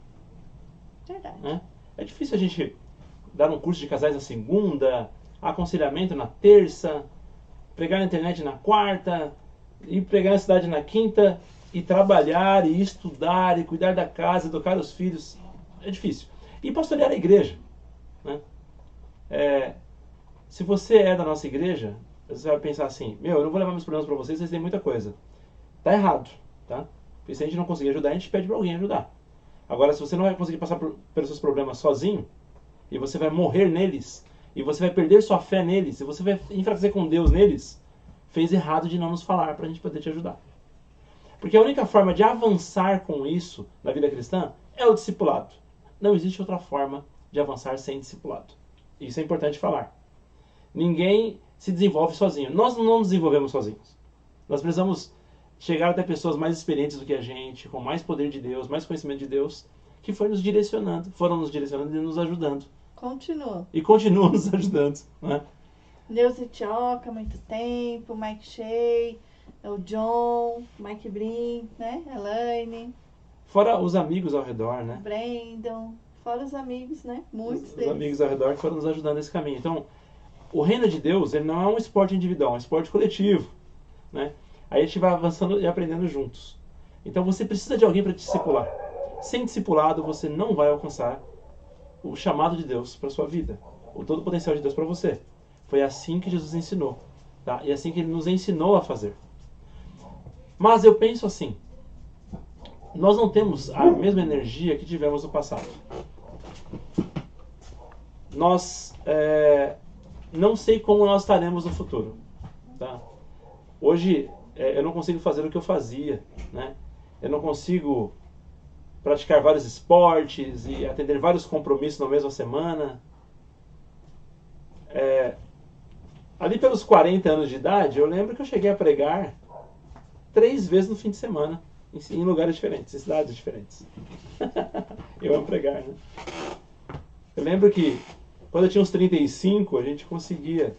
Verdade. Né? É difícil a gente dar um curso de casais na segunda, aconselhamento na terça, pregar na internet na quarta, ir pregar na cidade na quinta, e trabalhar, e estudar, e cuidar da casa, educar os filhos. É difícil. E pastorear a igreja. Né? Se você é da nossa igreja, você vai pensar assim, eu não vou levar meus problemas para vocês têm muita coisa. Tá errado, tá? Porque se a gente não conseguir ajudar, a gente pede para alguém ajudar. Agora, se você não vai conseguir passar pelos seus problemas sozinho, e você vai morrer neles, e você vai perder sua fé neles, e você vai enfraquecer com Deus neles, fez errado de não nos falar para a gente poder te ajudar. Porque a única forma de avançar com isso na vida cristã é o discipulado. Não existe outra forma de avançar sem discipulado. Isso é importante falar. Ninguém se desenvolve sozinho. Nós não nos desenvolvemos sozinhos. Nós precisamos chegar até pessoas mais experientes do que a gente, com mais poder de Deus, mais conhecimento de Deus, que foram nos direcionando e nos ajudando. Continua. E continuam nos ajudando. Né? Neuza Tioca, há muito tempo, Mike Shea, o John, Mike Brin, né? Elaine. Fora os amigos ao redor, né? Brandon, fora os amigos, né? Muitos Os amigos ao redor que foram nos ajudando nesse caminho. Então, o reino de Deus, ele não é um esporte individual, é um esporte coletivo, né? Aí a gente vai avançando e aprendendo juntos. Então você precisa de alguém para te discipular. Sem discipulado, você não vai alcançar o chamado de Deus para sua vida, o todo o potencial de Deus para você. Foi assim que Jesus ensinou, tá? E assim que ele nos ensinou a fazer. Mas eu penso assim, nós não temos a mesma energia que tivemos no passado. Nós não sei como nós estaremos no futuro, tá? Hoje eu não consigo fazer o que eu fazia, né? Eu não consigo praticar vários esportes e atender vários compromissos na mesma semana. Ali pelos 40 anos de idade, eu lembro que eu cheguei a pregar 3 vezes no fim de semana, em lugares diferentes, em cidades diferentes. Eu amo pregar, né? Eu lembro que quando eu tinha uns 35, a gente conseguia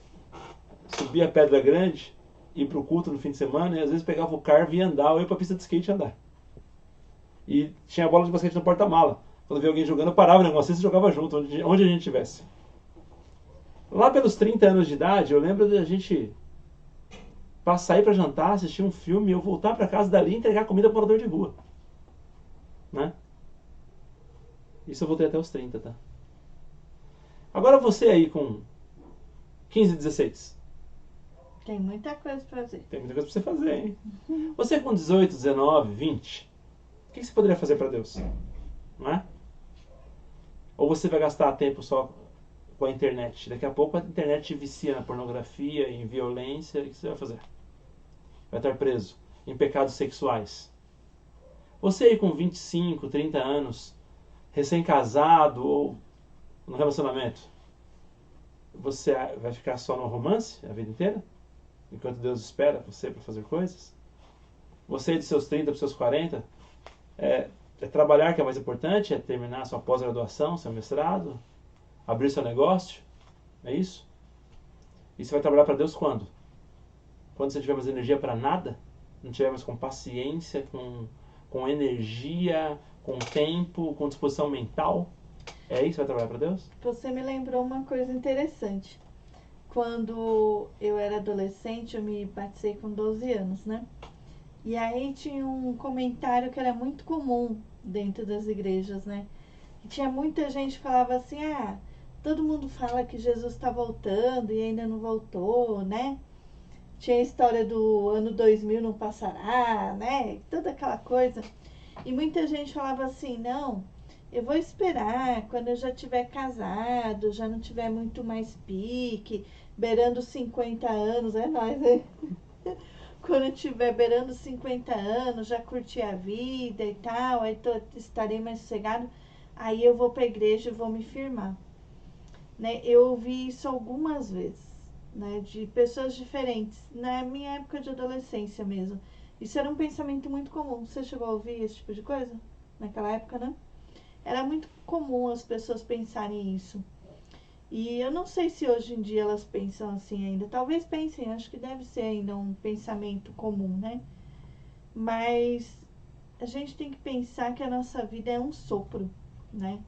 subir a Pedra Grande, ir para o culto no fim de semana, e às vezes pegava o carro e ia andar, ou ia para a pista de skate andar. E tinha bola de basquete no porta-mala. Quando via alguém jogando, eu parava em alguma cesta e jogava junto, onde a gente estivesse. Lá pelos 30 anos de idade, eu lembro da gente sair para jantar, assistir um filme, e eu voltar para casa dali e entregar comida para o morador de rua. Né? Isso eu voltei até os 30, tá? Agora você aí com 15, 16. Tem muita coisa pra fazer. Tem muita coisa pra você fazer, hein? Você com 18, 19, 20, o que você poderia fazer para Deus? Não é? Ou você vai gastar tempo só com a internet? Daqui a pouco a internet te vicia na pornografia, em violência, o que você vai fazer? Vai estar preso em pecados sexuais. Você aí com 25, 30 anos, recém-casado ou no relacionamento, você vai ficar só no romance a vida inteira? Enquanto Deus espera você para fazer coisas? Você de seus 30 para seus 40, é trabalhar que é mais importante? É terminar sua pós-graduação, seu mestrado? Abrir seu negócio? É isso? E você vai trabalhar para Deus quando? Quando você tiver mais energia para nada? Não tiver mais com paciência, com energia, com tempo, com disposição mental? É isso que vai trabalhar para Deus? Você me lembrou uma coisa interessante. Quando eu era adolescente, eu me batizei com 12 anos, né? E aí tinha um comentário que era muito comum dentro das igrejas, né? E tinha muita gente que falava assim, todo mundo fala que Jesus está voltando e ainda não voltou, né? Tinha a história do ano 2000 não passará, né? Toda aquela coisa. E muita gente falava assim, não, eu vou esperar quando eu já tiver casado, já não tiver muito mais pique, beirando 50 anos, é nóis, né? Quando eu tiver beirando 50 anos, já curti a vida e tal, aí estarei mais sossegado, aí eu vou para a igreja e vou me firmar. Né? Eu ouvi isso algumas vezes, né? De pessoas diferentes, na minha época de adolescência mesmo. Isso era um pensamento muito comum. Você chegou a ouvir esse tipo de coisa? Naquela época, né? Era muito comum as pessoas pensarem isso. E eu não sei se hoje em dia elas pensam assim ainda. Talvez pensem, acho que deve ser ainda um pensamento comum, né? Mas a gente tem que pensar que a nossa vida é um sopro, né?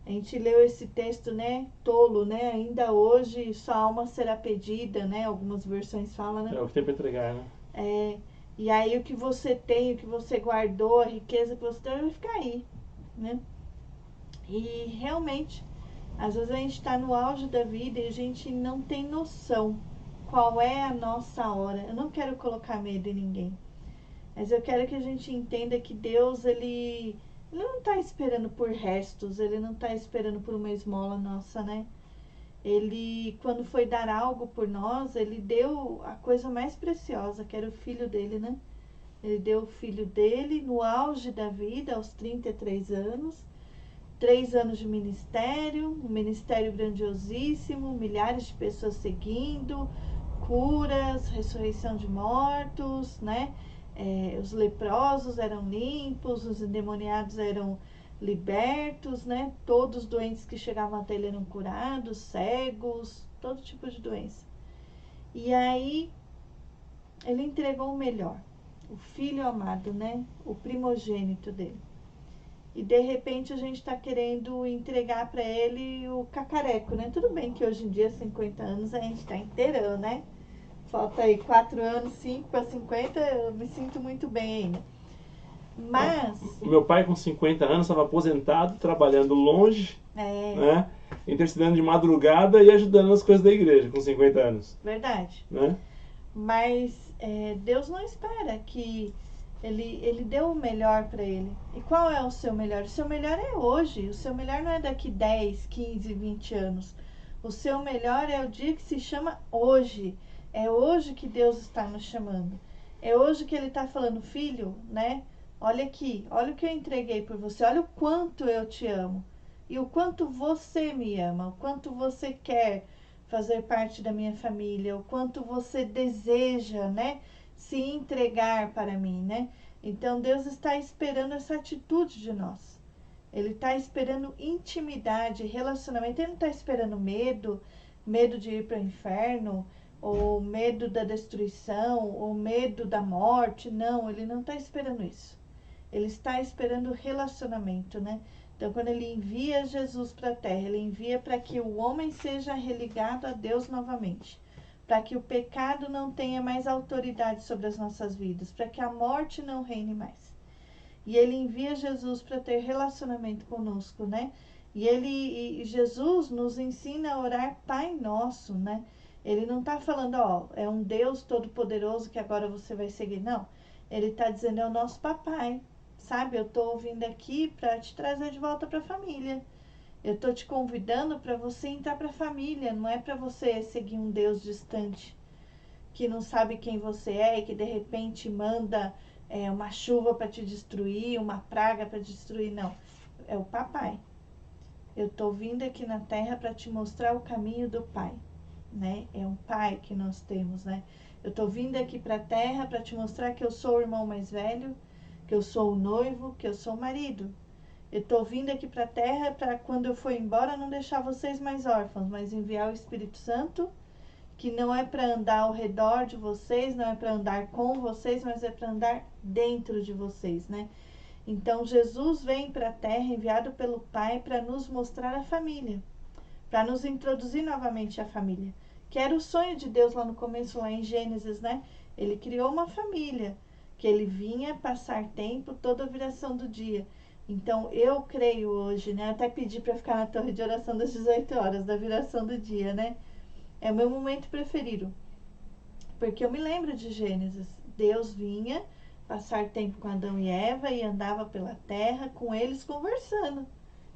A gente leu esse texto, né? Tolo, né? Ainda hoje sua alma será pedida, né? Algumas versões falam, né? É o que tem para entregar, né? E aí o que você tem, o que você guardou, a riqueza que você tem, vai ficar aí, né? E realmente, às vezes a gente está no auge da vida e a gente não tem noção qual é a nossa hora. Eu não quero colocar medo em ninguém, mas eu quero que a gente entenda que Deus, ele não está esperando por restos, ele não está esperando por uma esmola nossa, né? Ele, quando foi dar algo por nós, ele deu a coisa mais preciosa, que era o filho dele, né? Ele deu o filho dele no auge da vida, aos 33 anos. 3 anos de ministério, um ministério grandiosíssimo, milhares de pessoas seguindo, curas, ressurreição de mortos, né? Os leprosos eram limpos, os endemoniados eram libertos, né? Todos os doentes que chegavam até ele eram curados, cegos, todo tipo de doença. E aí, ele entregou o melhor, o filho amado, né? O primogênito dele. E de repente a gente está querendo entregar para ele o cacareco, né? Tudo bem que hoje em dia, 50 anos, a gente está inteirão, né? Falta aí 4 anos, 5 para 50, eu me sinto muito bem ainda. Mas... O meu pai com 50 anos estava aposentado, trabalhando longe, né? Intercedendo de madrugada e ajudando nas coisas da igreja com 50 anos. Verdade. Né? Mas Deus não espera que... Ele deu o melhor para ele. E qual é o seu melhor? O seu melhor é hoje. O seu melhor não é daqui 10, 15, 20 anos. O seu melhor é o dia que se chama hoje. É hoje que Deus está nos chamando. É hoje que ele está falando, filho, né? Olha aqui, olha o que eu entreguei por você. Olha o quanto eu te amo. E o quanto você me ama. O quanto você quer fazer parte da minha família. O quanto você deseja, né? Se entregar para mim, né? Então Deus está esperando essa atitude de nós. Ele está esperando intimidade, relacionamento. Ele não está esperando medo de ir para o inferno, ou medo da destruição, ou medo da morte. Não, ele não está esperando isso. Ele está esperando relacionamento, né? Então, quando ele envia Jesus para a terra, ele envia para que o homem seja religado a Deus novamente. Para que o pecado não tenha mais autoridade sobre as nossas vidas, para que a morte não reine mais. E ele envia Jesus para ter relacionamento conosco, né? E Jesus nos ensina a orar Pai Nosso, né? Ele não está falando, ó, é um Deus todo-poderoso que agora você vai seguir, não. Ele está dizendo, é o nosso papai, sabe? Eu estou vindo aqui para te trazer de volta para a família. Eu estou te convidando para você entrar para a família, não é para você seguir um Deus distante, que não sabe quem você é e que de repente manda uma chuva para te destruir, uma praga para te destruir, não. É o papai. Eu estou vindo aqui na terra para te mostrar o caminho do pai, né? É um pai que nós temos, né? Eu estou vindo aqui para a terra para te mostrar que eu sou o irmão mais velho, que eu sou o noivo, que eu sou o marido. Eu estou vindo aqui para a terra para quando eu for embora não deixar vocês mais órfãos, mas enviar o Espírito Santo, que não é para andar ao redor de vocês, não é para andar com vocês, mas é para andar dentro de vocês, né? Então Jesus vem para a terra enviado pelo Pai para nos mostrar a família, para nos introduzir novamente à família, que era o sonho de Deus lá no começo, lá em Gênesis, né? Ele criou uma família, que ele vinha passar tempo toda a viração do dia. Então, eu creio hoje, né? Eu até pedi para ficar na torre de oração das 18 horas, da viração do dia, né? É o meu momento preferido. Porque eu me lembro de Gênesis. Deus vinha passar tempo com Adão e Eva e andava pela terra com eles conversando.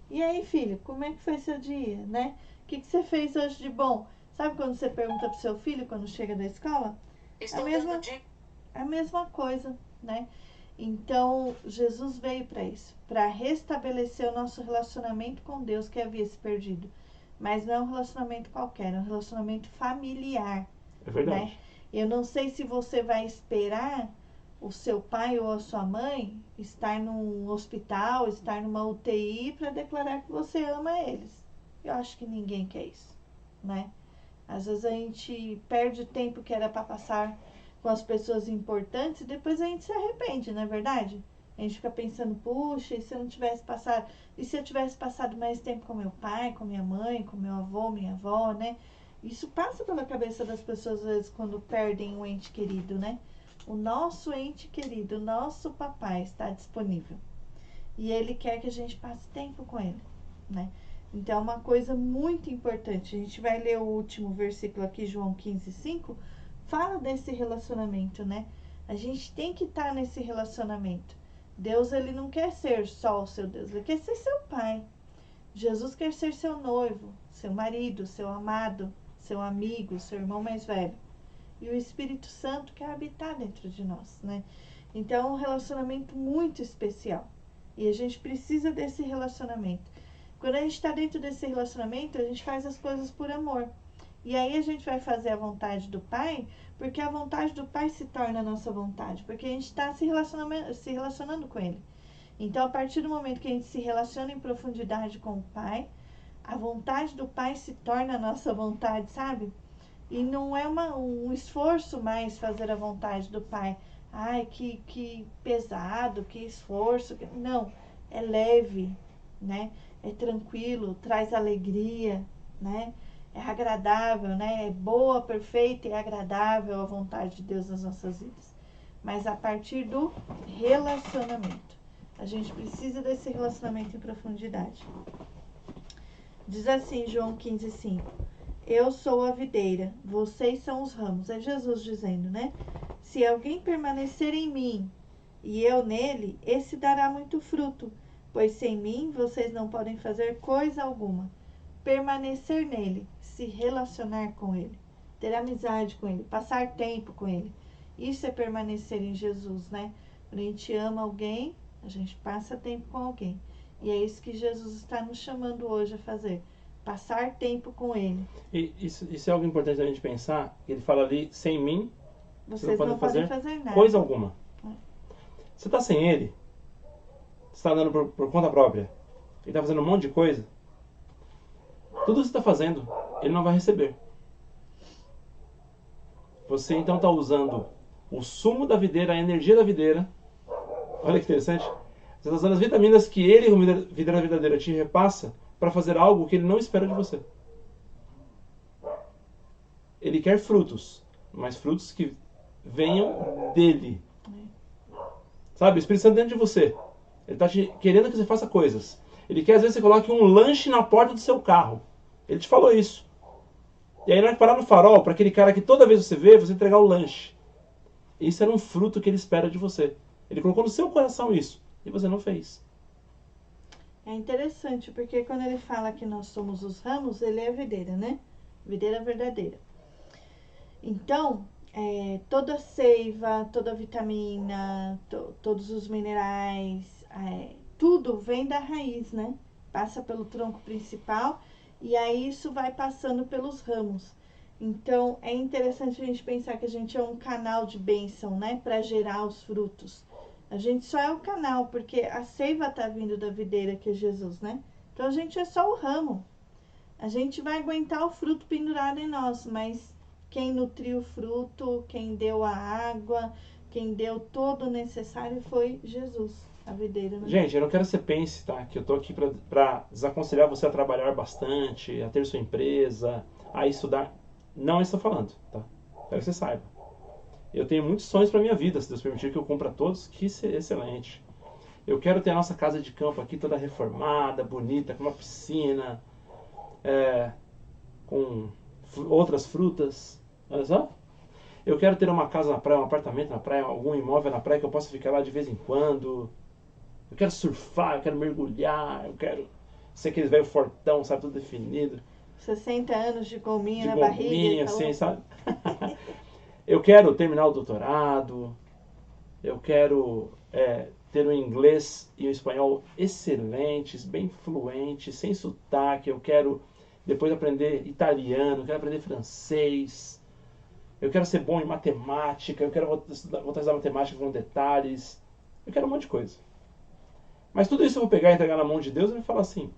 E aí, filho, como é que foi seu dia, né? O que você fez hoje de bom? Sabe quando você pergunta pro seu filho quando chega da escola? A mesma coisa, né? Então, Jesus veio para isso, para restabelecer o nosso relacionamento com Deus que havia se perdido. Mas não é um relacionamento qualquer, é um relacionamento familiar. É verdade. Né? Eu não sei se você vai esperar o seu pai ou a sua mãe estar num hospital, estar numa UTI para declarar que você ama eles. Eu acho que ninguém quer isso, né? Às vezes a gente perde o tempo que era para passar com as pessoas importantes e depois a gente se arrepende, não é verdade? A gente fica pensando, puxa, e se eu não tivesse passado, e se eu tivesse passado mais tempo com meu pai, com minha mãe, com meu avô, minha avó, né? Isso passa pela cabeça das pessoas às vezes quando perdem um ente querido, né? O nosso ente querido, o nosso papai está disponível. E ele quer que a gente passe tempo com ele, né? Então, uma coisa muito importante, a gente vai ler o último versículo aqui, João 15:5, fala desse relacionamento, né? A gente tem que estar nesse relacionamento. Deus, ele não quer ser só o seu Deus, ele quer ser seu pai. Jesus quer ser seu noivo, seu marido, seu amado, seu amigo, seu irmão mais velho. E o Espírito Santo quer habitar dentro de nós, né? Então, é um relacionamento muito especial. E a gente precisa desse relacionamento. Quando a gente está dentro desse relacionamento, a gente faz as coisas por amor. E aí a gente vai fazer a vontade do Pai, porque a vontade do Pai se torna a nossa vontade, porque a gente está se relacionando com Ele. Então, a partir do momento que a gente se relaciona em profundidade com o Pai, a vontade do Pai se torna a nossa vontade, sabe? E não é um esforço mais fazer a vontade do Pai. Ai, que pesado, que esforço. Não, é leve, né? É tranquilo, traz alegria, né? É agradável, né? É boa, perfeita e agradável a vontade de Deus nas nossas vidas. Mas a partir do relacionamento. A gente precisa desse relacionamento em profundidade. Diz assim, João 15:5. Eu sou a videira, vocês são os ramos. É Jesus dizendo, né? Se alguém permanecer em mim e eu nele, esse dará muito fruto, pois sem mim vocês não podem fazer coisa alguma. Permanecer nele, se relacionar com ele, ter amizade com ele, passar tempo com ele. Isso é permanecer em Jesus, né? Quando a gente ama alguém, a gente passa tempo com alguém. E é isso que Jesus está nos chamando hoje a fazer. Passar tempo com ele. E isso é algo importante a gente pensar. Ele fala ali, sem mim, vocês não podem fazer nada. Coisa alguma. Você está sem ele, você está andando por conta própria, ele está fazendo um monte de coisa, tudo que você está fazendo, ele não vai receber. Você então está usando o sumo da videira, a energia da videira. Olha que interessante. Você está usando as vitaminas que ele, o videira verdadeira, te repassa para fazer algo que ele não espera de você. Ele quer frutos, mas frutos que venham dele. Sabe, o Espírito Santo dentro de você. Ele está querendo que você faça coisas. Ele quer às vezes que você coloque um lanche na porta do seu carro. Ele te falou isso. E aí, na hora que parar no farol, para aquele cara que toda vez você vê, você entregar o lanche. Isso era um fruto que ele espera de você. Ele colocou no seu coração isso. E você não fez. É interessante, porque quando ele fala que nós somos os ramos, ele é a videira, né? Videira verdadeira. Então, toda a seiva, toda a vitamina, todos os minerais, tudo vem da raiz, né? Passa pelo tronco principal e aí isso vai passando pelos ramos. Então, é interessante a gente pensar que a gente é um canal de bênção, né? Para gerar os frutos. A gente só é o canal, porque a seiva está vindo da videira, que é Jesus, né? Então, a gente é só o ramo. A gente vai aguentar o fruto pendurado em nós, mas quem nutriu o fruto, quem deu a água, quem deu todo o necessário foi Jesus, a videira. Né? Gente, eu não quero que você pense, tá? Que eu tô aqui para desaconselhar você a trabalhar bastante, a ter sua empresa, a estudar. Não estou falando, tá? Quero que você saiba. Eu tenho muitos sonhos para minha vida, se Deus permitir que eu cumpra todos, que excelente. Eu quero ter a nossa casa de campo aqui toda reformada, bonita, com uma piscina, com outras frutas. Olha só. Eu quero ter uma casa na praia, um apartamento na praia, algum imóvel na praia que eu possa ficar lá de vez em quando. Eu quero surfar, eu quero mergulhar, eu quero Você aqueles velho fortão, sabe, tudo definido. 60 anos de gominha De na gominha, barriga. assim, sabe? Eu quero terminar o doutorado, eu quero ter um inglês e um espanhol excelentes, bem fluentes, sem sotaque, eu quero depois aprender italiano, eu quero aprender francês, eu quero ser bom em matemática, eu quero voltar a estudar matemática com detalhes, eu quero um monte de coisa. Mas tudo isso eu vou pegar e entregar na mão de Deus e ele falar assim,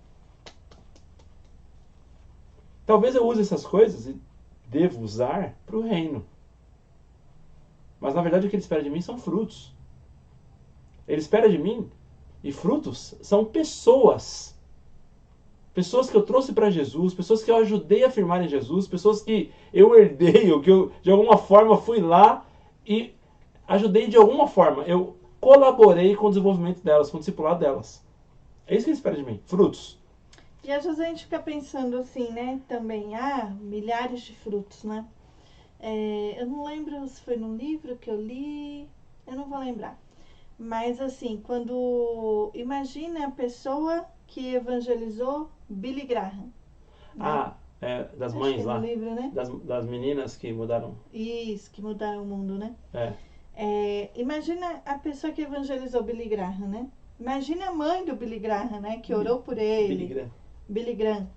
talvez eu use essas coisas e devo usar para o reino. Mas na verdade o que ele espera de mim são frutos. Ele espera de mim, e frutos são pessoas. Pessoas que eu trouxe para Jesus, pessoas que eu ajudei a firmar em Jesus, pessoas que eu herdei, ou que eu de alguma forma fui lá e ajudei de alguma forma. Eu colaborei com o desenvolvimento delas, com o discipulado delas. É isso que ele espera de mim, frutos. E às vezes a gente fica pensando assim, né? Também, milhares de frutos, né? Eu não lembro se foi num livro que eu li, eu não vou lembrar. Mas assim, imagina a pessoa que evangelizou Billy Graham. Né? Das Acho mães que é lá. no livro, né? Das meninas que mudaram. Isso, que mudaram o mundo, né? Imagina a pessoa que evangelizou Billy Graham, né? Imagina a mãe do Billy Graham, né? Que orou por ele. Billy Graham.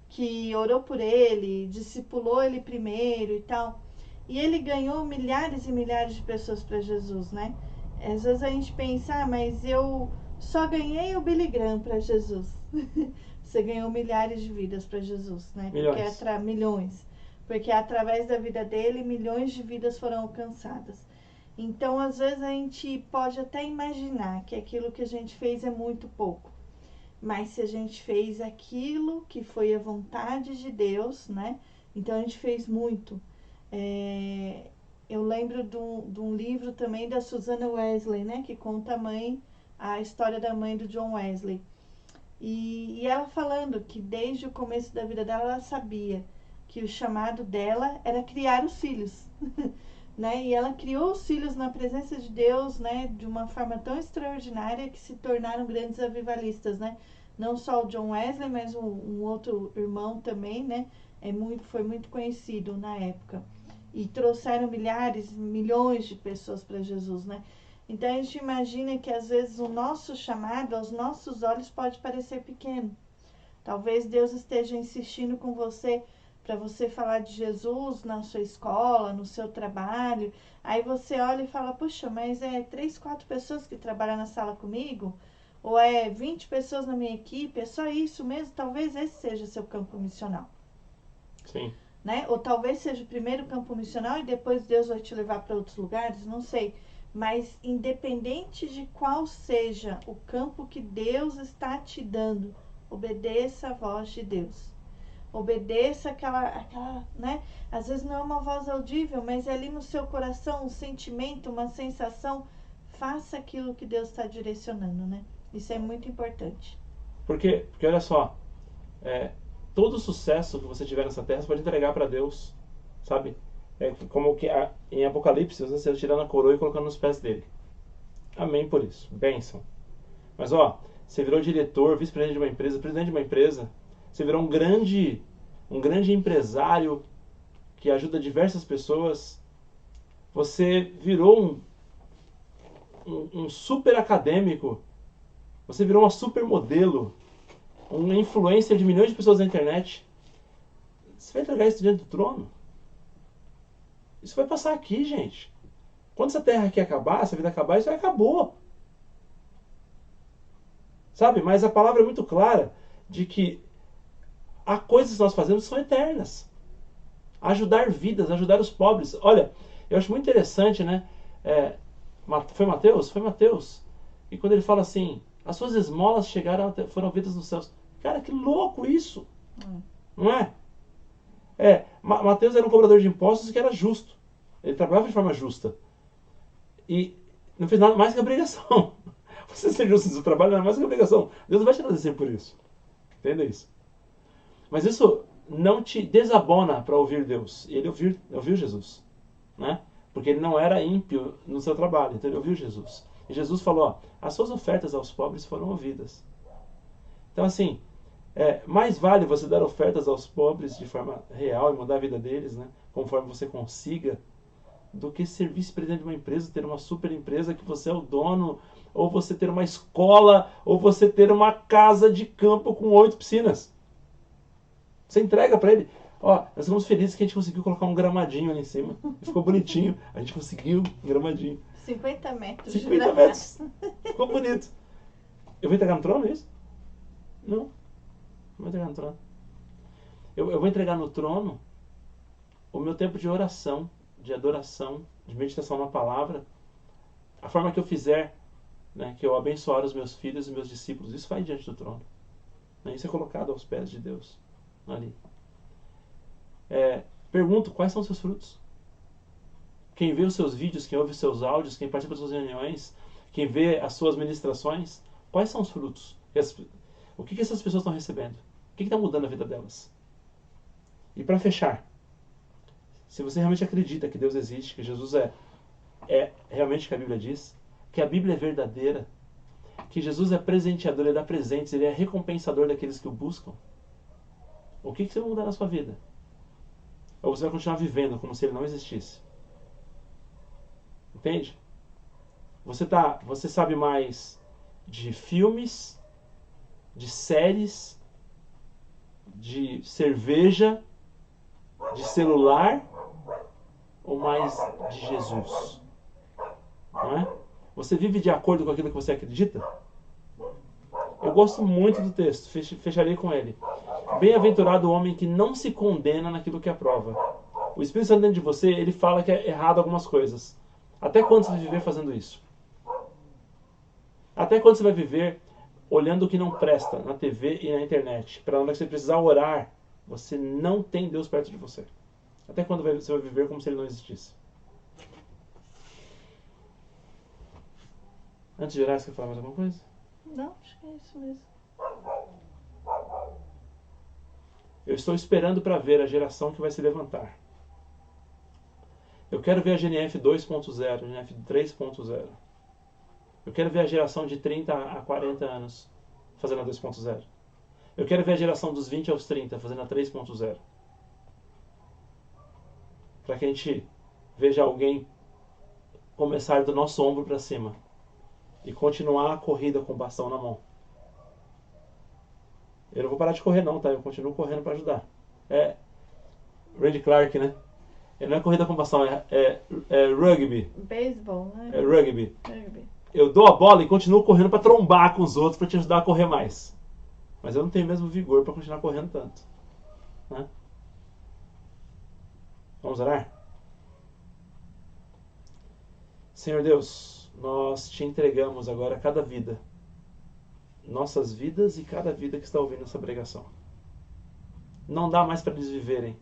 Que orou por ele, discipulou ele primeiro e tal. E ele ganhou milhares e milhares de pessoas para Jesus, né? Às vezes a gente pensa, mas eu só ganhei o Billy Graham para Jesus. Você ganhou milhares de vidas para Jesus, né? Milhões. Milhões. Porque através da vida dele, milhões de vidas foram alcançadas. Então, às vezes, a gente pode até imaginar que aquilo que a gente fez é muito pouco. Mas se a gente fez aquilo que foi a vontade de Deus, né? Então, a gente fez muito. Eu lembro de um livro também da Susanna Wesley, né? Que conta a história da mãe do John Wesley. E ela falando que desde o começo da vida dela, ela sabia que o chamado dela era criar os filhos. Né? E ela criou os filhos na presença de Deus, né? De uma forma tão extraordinária que se tornaram grandes avivalistas, né? Não só o John Wesley, mas um outro irmão também, né? Foi muito conhecido na época. E trouxeram milhões de pessoas para Jesus, né? Então a gente imagina que às vezes o nosso chamado aos nossos olhos pode parecer pequeno. Talvez Deus esteja insistindo com você para você falar de Jesus na sua escola, no seu trabalho. Aí você olha e fala, puxa, mas 3, 4 pessoas que trabalham na sala comigo? Ou 20 pessoas na minha equipe? É só isso mesmo? Talvez esse seja seu campo missional. Sim. Né? Ou talvez seja o primeiro campo missional e depois Deus vai te levar para outros lugares, não sei. Mas independente de qual seja o campo que Deus está te dando, obedeça a voz de Deus. Obedeça aquela, né? Às vezes não é uma voz audível, mas é ali no seu coração um sentimento, uma sensação. Faça aquilo que Deus está direcionando, né? Isso é muito importante. Porque olha só, todo o sucesso que você tiver nessa terra, você pode entregar para Deus, sabe? Como que em Apocalipse, você está tirando a coroa e colocando nos pés dele. Amém por isso. Bênção. Mas você virou diretor, vice-presidente de uma empresa, presidente de uma empresa. Você virou um grande empresário que ajuda diversas pessoas. Você virou um super acadêmico. Você virou uma super modelo. Uma influencer de milhões de pessoas na internet. Você vai entregar isso diante do trono? Isso vai passar aqui, gente. Quando essa terra aqui acabar, essa vida acabar, isso aí acabou. Sabe? Mas a palavra é muito clara de que há coisas que nós fazemos que são eternas. Ajudar vidas, ajudar os pobres. Olha, eu acho muito interessante, né? Foi Mateus? Foi Mateus. E quando ele fala assim, as suas esmolas foram ouvidas nos céus. Cara, que louco isso! Não é? Mateus era um cobrador de impostos que era justo. Ele trabalhava de forma justa. E não fez nada mais que obrigação. Você ser justo no seu trabalho não é mais que obrigação. Deus não vai te agradecer por isso. Entenda isso. Mas isso não te desabona para ouvir Deus. E ele ouviu Jesus. Né? Porque ele não era ímpio no seu trabalho. Então ele ouviu Jesus. E Jesus falou, as suas ofertas aos pobres foram ouvidas. Então assim, Mais vale você dar ofertas aos pobres de forma real e mudar a vida deles, né, conforme você consiga, do que ser vice-presidente de uma empresa, ter uma super empresa que você é o dono, ou você ter uma escola, ou você ter uma casa de campo com 8 piscinas. Você entrega para ele. Ó, nós ficamos felizes que a gente conseguiu colocar um gramadinho ali em cima. Ficou bonitinho. A gente conseguiu um gramadinho. 50 metros. 50 metros. Ficou bonito. Eu vou entregar no trono, é isso? Não. Não vou entregar no trono. Eu vou entregar no trono o meu tempo de oração, de adoração, de meditação na palavra. A forma que eu fizer, né, que eu abençoar os meus filhos e meus discípulos, isso vai diante do trono. Né, isso é colocado aos pés de Deus. Ali. Pergunto, quais são os seus frutos? Quem vê os seus vídeos, quem ouve os seus áudios, quem participa das suas reuniões, quem vê as suas ministrações, quais são os frutos? O que essas pessoas estão recebendo? O que está mudando a vida delas? E para fechar, se você realmente acredita que Deus existe, que Jesus é realmente o que a Bíblia diz, que a Bíblia é verdadeira, que Jesus é presenteador, Ele dá presentes, Ele é recompensador daqueles que o buscam, o que você vai mudar na sua vida? Ou você vai continuar vivendo como se Ele não existisse? Entende? Você sabe mais de filmes, de séries, de cerveja, de celular, ou mais de Jesus? Não é? Você vive de acordo com aquilo que você acredita? Eu gosto muito do texto, fecharei com ele. Bem-aventurado o homem que não se condena naquilo que aprova. O Espírito Santo dentro de você, ele fala que é errado algumas coisas. Até quando você vai viver fazendo isso? Até quando você vai viver olhando o que não presta na TV e na internet? Para na hora que você precisar orar, você não tem Deus perto de você. Até quando você vai viver como se Ele não existisse? Antes de orar, você quer falar mais alguma coisa? Não, acho que é isso mesmo. Eu estou esperando para ver a geração que vai se levantar. Eu quero ver a GNF 2.0, a GNF 3.0. Eu quero ver a geração de 30 a 40 anos fazendo a 2.0. Eu quero ver a geração dos 20 aos 30 fazendo a 3.0. Para que a gente veja alguém começar do nosso ombro para cima e continuar a corrida com o bastão na mão. Eu não vou parar de correr não, tá? Eu continuo correndo para ajudar. Randy Clark, né? Não é corrida com bastão, é rugby. Beisebol, né? É rugby. Rugby. Eu dou a bola e continuo correndo para trombar com os outros, para te ajudar a correr mais. Mas eu não tenho mesmo vigor para continuar correndo tanto. Né? Vamos orar? Senhor Deus, nós te entregamos agora cada vida. Nossas vidas e cada vida que está ouvindo essa pregação. Não dá mais para eles viverem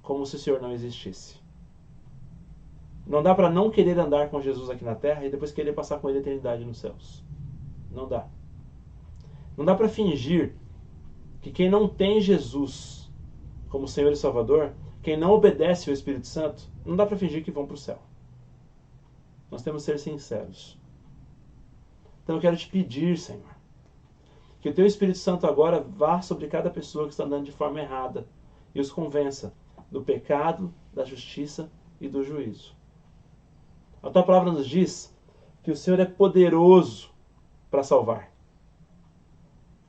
como se o Senhor não existisse. Não dá para não querer andar com Jesus aqui na terra e depois querer passar com Ele a eternidade nos céus. Não dá. Não dá para fingir que quem não tem Jesus como Senhor e Salvador, quem não obedece ao Espírito Santo, não dá para fingir que vão para o céu. Nós temos que ser sinceros. Então eu quero te pedir, Senhor, que o Teu Espírito Santo agora vá sobre cada pessoa que está andando de forma errada e os convença do pecado, da justiça e do juízo. A Tua palavra nos diz que o Senhor é poderoso para salvar.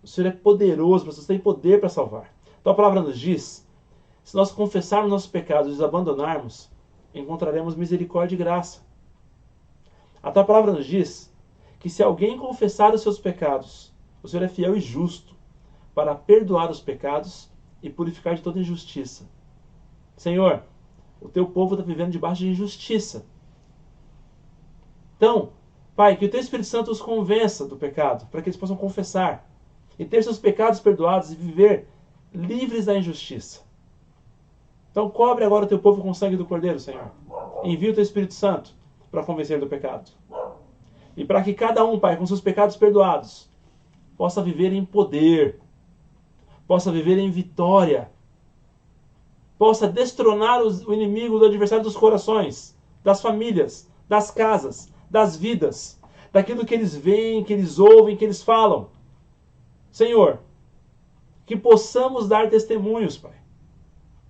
O Senhor é poderoso, você tem poder para salvar. A Tua palavra nos diz, se nós confessarmos nossos pecados e os abandonarmos, encontraremos misericórdia e graça. A Tua palavra nos diz que se alguém confessar os seus pecados, o Senhor é fiel e justo para perdoar os pecados e purificar de toda injustiça. Senhor, o Teu povo está vivendo debaixo de injustiça. Então, Pai, que o Teu Espírito Santo os convença do pecado, para que eles possam confessar e ter seus pecados perdoados e viver livres da injustiça. Então, cobre agora o Teu povo com o sangue do Cordeiro, Senhor. Envia o Teu Espírito Santo para convencer do pecado. E para que cada um, Pai, com seus pecados perdoados, possa viver em poder, possa viver em vitória, possa destronar o inimigo, do adversário dos corações, das famílias, das casas, das vidas, daquilo que eles veem, que eles ouvem, que eles falam. Senhor, que possamos dar testemunhos, Pai.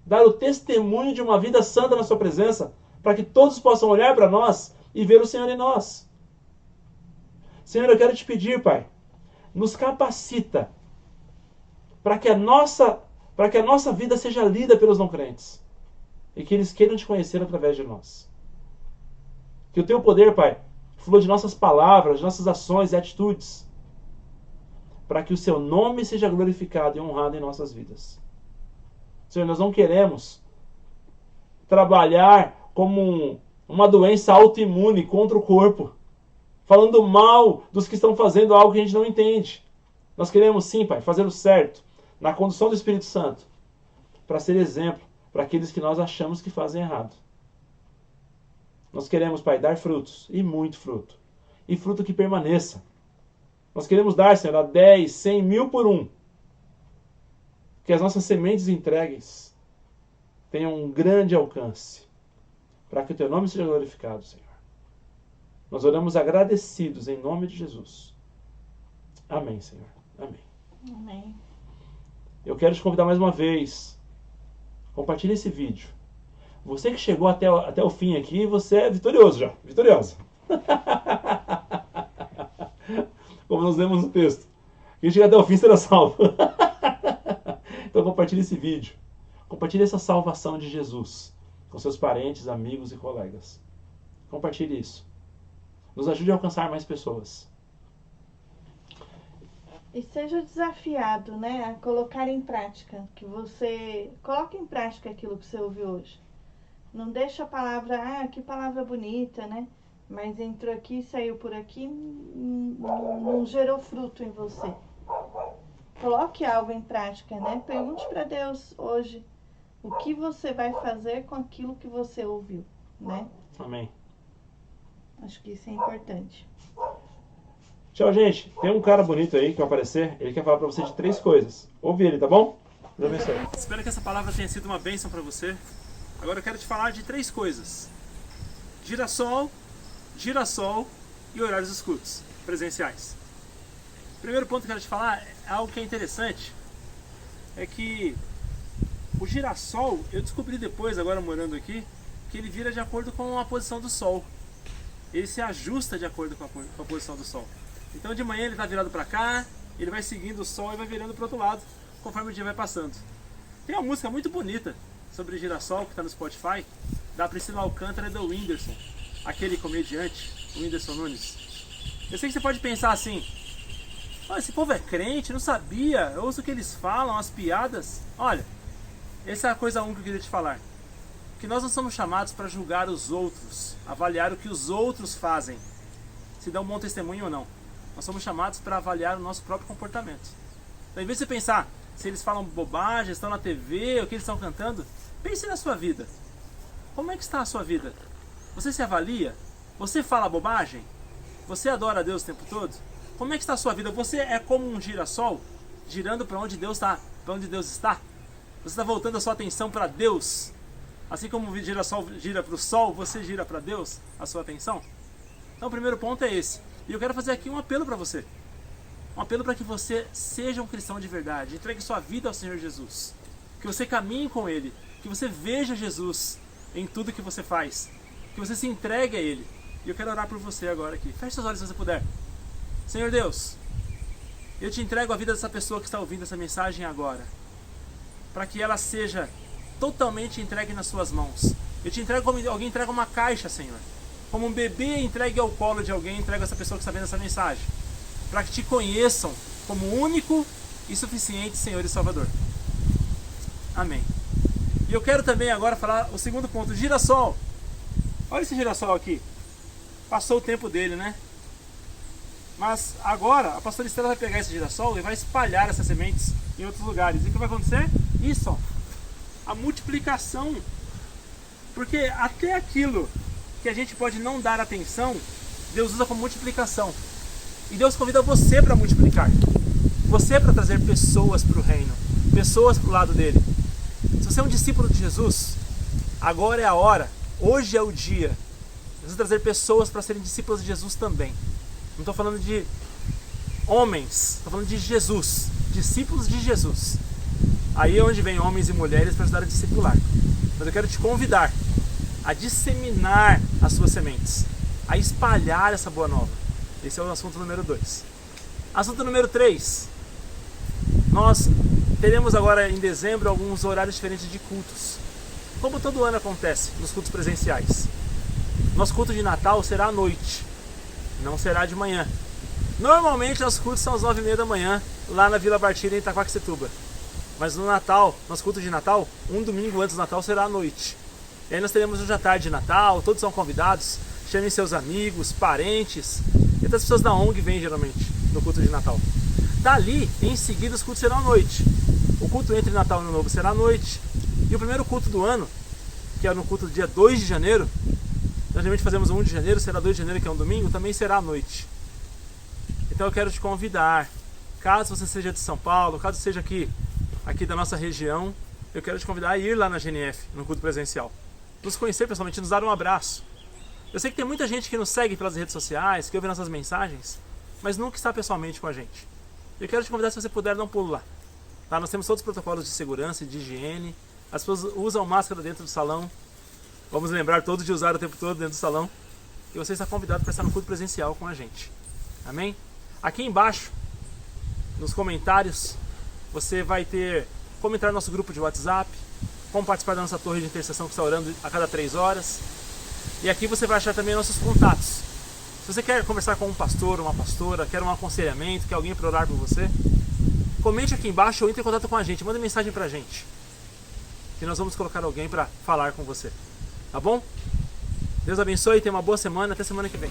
Dar o testemunho de uma vida santa na sua presença, para que todos possam olhar para nós e ver o Senhor em nós. Senhor, eu quero te pedir, Pai, nos capacita para que a nossa vida seja lida pelos não crentes e que eles queiram te conhecer através de nós. Que o teu poder, Pai, flua de nossas palavras, de nossas ações e atitudes, para que o seu nome seja glorificado e honrado em nossas vidas. Senhor, nós não queremos trabalhar como uma doença autoimune contra o corpo, falando mal dos que estão fazendo algo que a gente não entende. Nós queremos sim, Pai, fazer o certo, na condução do Espírito Santo, para ser exemplo para aqueles que nós achamos que fazem errado. Nós queremos, Pai, dar frutos, e muito fruto, e fruto que permaneça. Nós queremos dar, Senhor, a 10, 100, 1000 por um. Que as nossas sementes entregues tenham um grande alcance, para que o teu nome seja glorificado, Senhor. Nós oramos agradecidos em nome de Jesus. Amém, Senhor. Amém. Amém. Eu quero te convidar mais uma vez. Compartilhe esse vídeo. Você que chegou até o fim aqui, você é vitorioso já. Vitoriosa. Como nós lemos no texto. Quem chegar até o fim será salvo. Então compartilhe esse vídeo. Compartilhe essa salvação de Jesus com seus parentes, amigos e colegas. Compartilhe isso. Nos ajude a alcançar mais pessoas. E seja desafiado, né, a colocar em prática. Que você coloque em prática aquilo que você ouviu hoje. Não deixa a palavra, que palavra bonita, né? Mas entrou aqui, saiu por aqui, não gerou fruto em você. Coloque algo em prática, né? Pergunte para Deus hoje o que você vai fazer com aquilo que você ouviu, né? Amém. Acho que isso é importante. Tchau, gente. Tem um cara bonito aí que vai aparecer. Ele quer falar pra você de 3 coisas. Ouve ele, tá bom? Deus abençoe. Espero que essa palavra tenha sido uma bênção para você. Agora eu quero te falar de 3 coisas. Girassol, girassol e horários dos cultos presenciais. O primeiro ponto que eu quero te falar é algo que é interessante. É que o girassol, eu descobri depois, agora morando aqui, que ele vira de acordo com a posição do sol. Ele se ajusta de acordo com a posição do sol. Então de manhã ele está virado para cá, ele vai seguindo o sol e vai virando para o outro lado, conforme o dia vai passando. Tem uma música muito bonita sobre girassol, que está no Spotify, da Priscila Alcântara e do Whindersson, aquele comediante, o Whindersson Nunes. Eu sei que você pode pensar assim, esse povo é crente, não sabia, eu ouço o que eles falam, as piadas. Olha, essa é a coisa 1 que eu queria te falar. Que nós não somos chamados para julgar os outros, avaliar o que os outros fazem, se dão um bom testemunho ou não. Nós somos chamados para avaliar o nosso próprio comportamento. Então, em vez de você pensar se eles falam bobagem, estão na TV, o que eles estão cantando, pense na sua vida. Como é que está a sua vida? Você se avalia? Você fala bobagem? Você adora a Deus o tempo todo? Como é que está a sua vida? Você é como um girassol, girando para onde Deus está? Para onde Deus está? Você está voltando a sua atenção para Deus? Assim como o girassol gira para o sol, você gira para Deus a sua atenção? Então o primeiro ponto é esse. E eu quero fazer aqui um apelo para você. Um apelo para que você seja um cristão de verdade. Entregue sua vida ao Senhor Jesus. Que você caminhe com Ele. Que você veja Jesus em tudo que você faz. Que você se entregue a Ele. E eu quero orar por você agora aqui. Feche seus olhos se você puder. Senhor Deus, eu te entrego a vida dessa pessoa que está ouvindo essa mensagem agora. Para que ela seja totalmente entregue nas suas mãos. Eu te entrego como alguém entrega uma caixa, Senhor. Como um bebê entregue ao colo de alguém, entrega essa pessoa que está vendo essa mensagem. Para que te conheçam como único e suficiente Senhor e Salvador. Amém. E eu quero também agora falar o segundo ponto, girassol. Olha esse girassol aqui. Passou o tempo dele, né? Mas agora a pastora Estela vai pegar esse girassol e vai espalhar essas sementes em outros lugares. E o que vai acontecer? Isso, ó. A multiplicação. Porque até aquilo que a gente pode não dar atenção, Deus usa como multiplicação. E Deus convida você para multiplicar. Você para trazer pessoas para o reino. Pessoas para o lado dele. Se você é um discípulo de Jesus, agora é a hora. Hoje é o dia. Você trazer pessoas para serem discípulos de Jesus também. Não estou falando de homens. Estou falando de Jesus. Discípulos de Jesus. Aí é onde vem homens e mulheres para ajudar a discipular. Mas eu quero te convidar a disseminar as suas sementes, a espalhar essa boa nova. Esse é o assunto número 2. Assunto número 3. Nós teremos agora em dezembro alguns horários diferentes de cultos. Como todo ano acontece nos cultos presenciais. Nosso culto de Natal será à noite, não será de manhã. Normalmente nossos cultos são às 9h30 da manhã, lá na Vila Bartira, em Itaquaquecetuba. Mas no Natal, nosso culto de Natal, um domingo antes do Natal será à noite. E aí nós teremos o jantar de Natal, todos são convidados, chamem seus amigos, parentes, e até as pessoas da ONG vêm geralmente no culto de Natal. Dali, em seguida, os cultos serão à noite. O culto entre Natal e Ano Novo será à noite. E o primeiro culto do ano, que é no culto do dia 2 de janeiro, nós geralmente fazemos o 1 de janeiro, será 2 de janeiro, que é um domingo, também será à noite. Então eu quero te convidar, caso você seja de São Paulo, caso seja aqui da nossa região, eu quero te convidar a ir lá na GNF, no culto presencial. Nos conhecer pessoalmente, nos dar um abraço. Eu sei que tem muita gente que nos segue pelas redes sociais, que ouve nossas mensagens, mas nunca está pessoalmente com a gente. Eu quero te convidar, se você puder, dar um pulo lá. Tá? Nós temos todos os protocolos de segurança e de higiene. As pessoas usam máscara dentro do salão. Vamos lembrar todos de usar o tempo todo dentro do salão. E você está convidado para estar no culto presencial com a gente. Amém? Aqui embaixo, nos comentários, você vai ter como entrar no nosso grupo de WhatsApp, como participar da nossa torre de intercessão que está orando a cada 3 horas. E aqui você vai achar também nossos contatos. Se você quer conversar com um pastor, uma pastora, quer um aconselhamento, quer alguém para orar por você, comente aqui embaixo ou entre em contato com a gente, manda mensagem pra gente. Que nós vamos colocar alguém para falar com você. Tá bom? Deus abençoe, tenha uma boa semana, até semana que vem.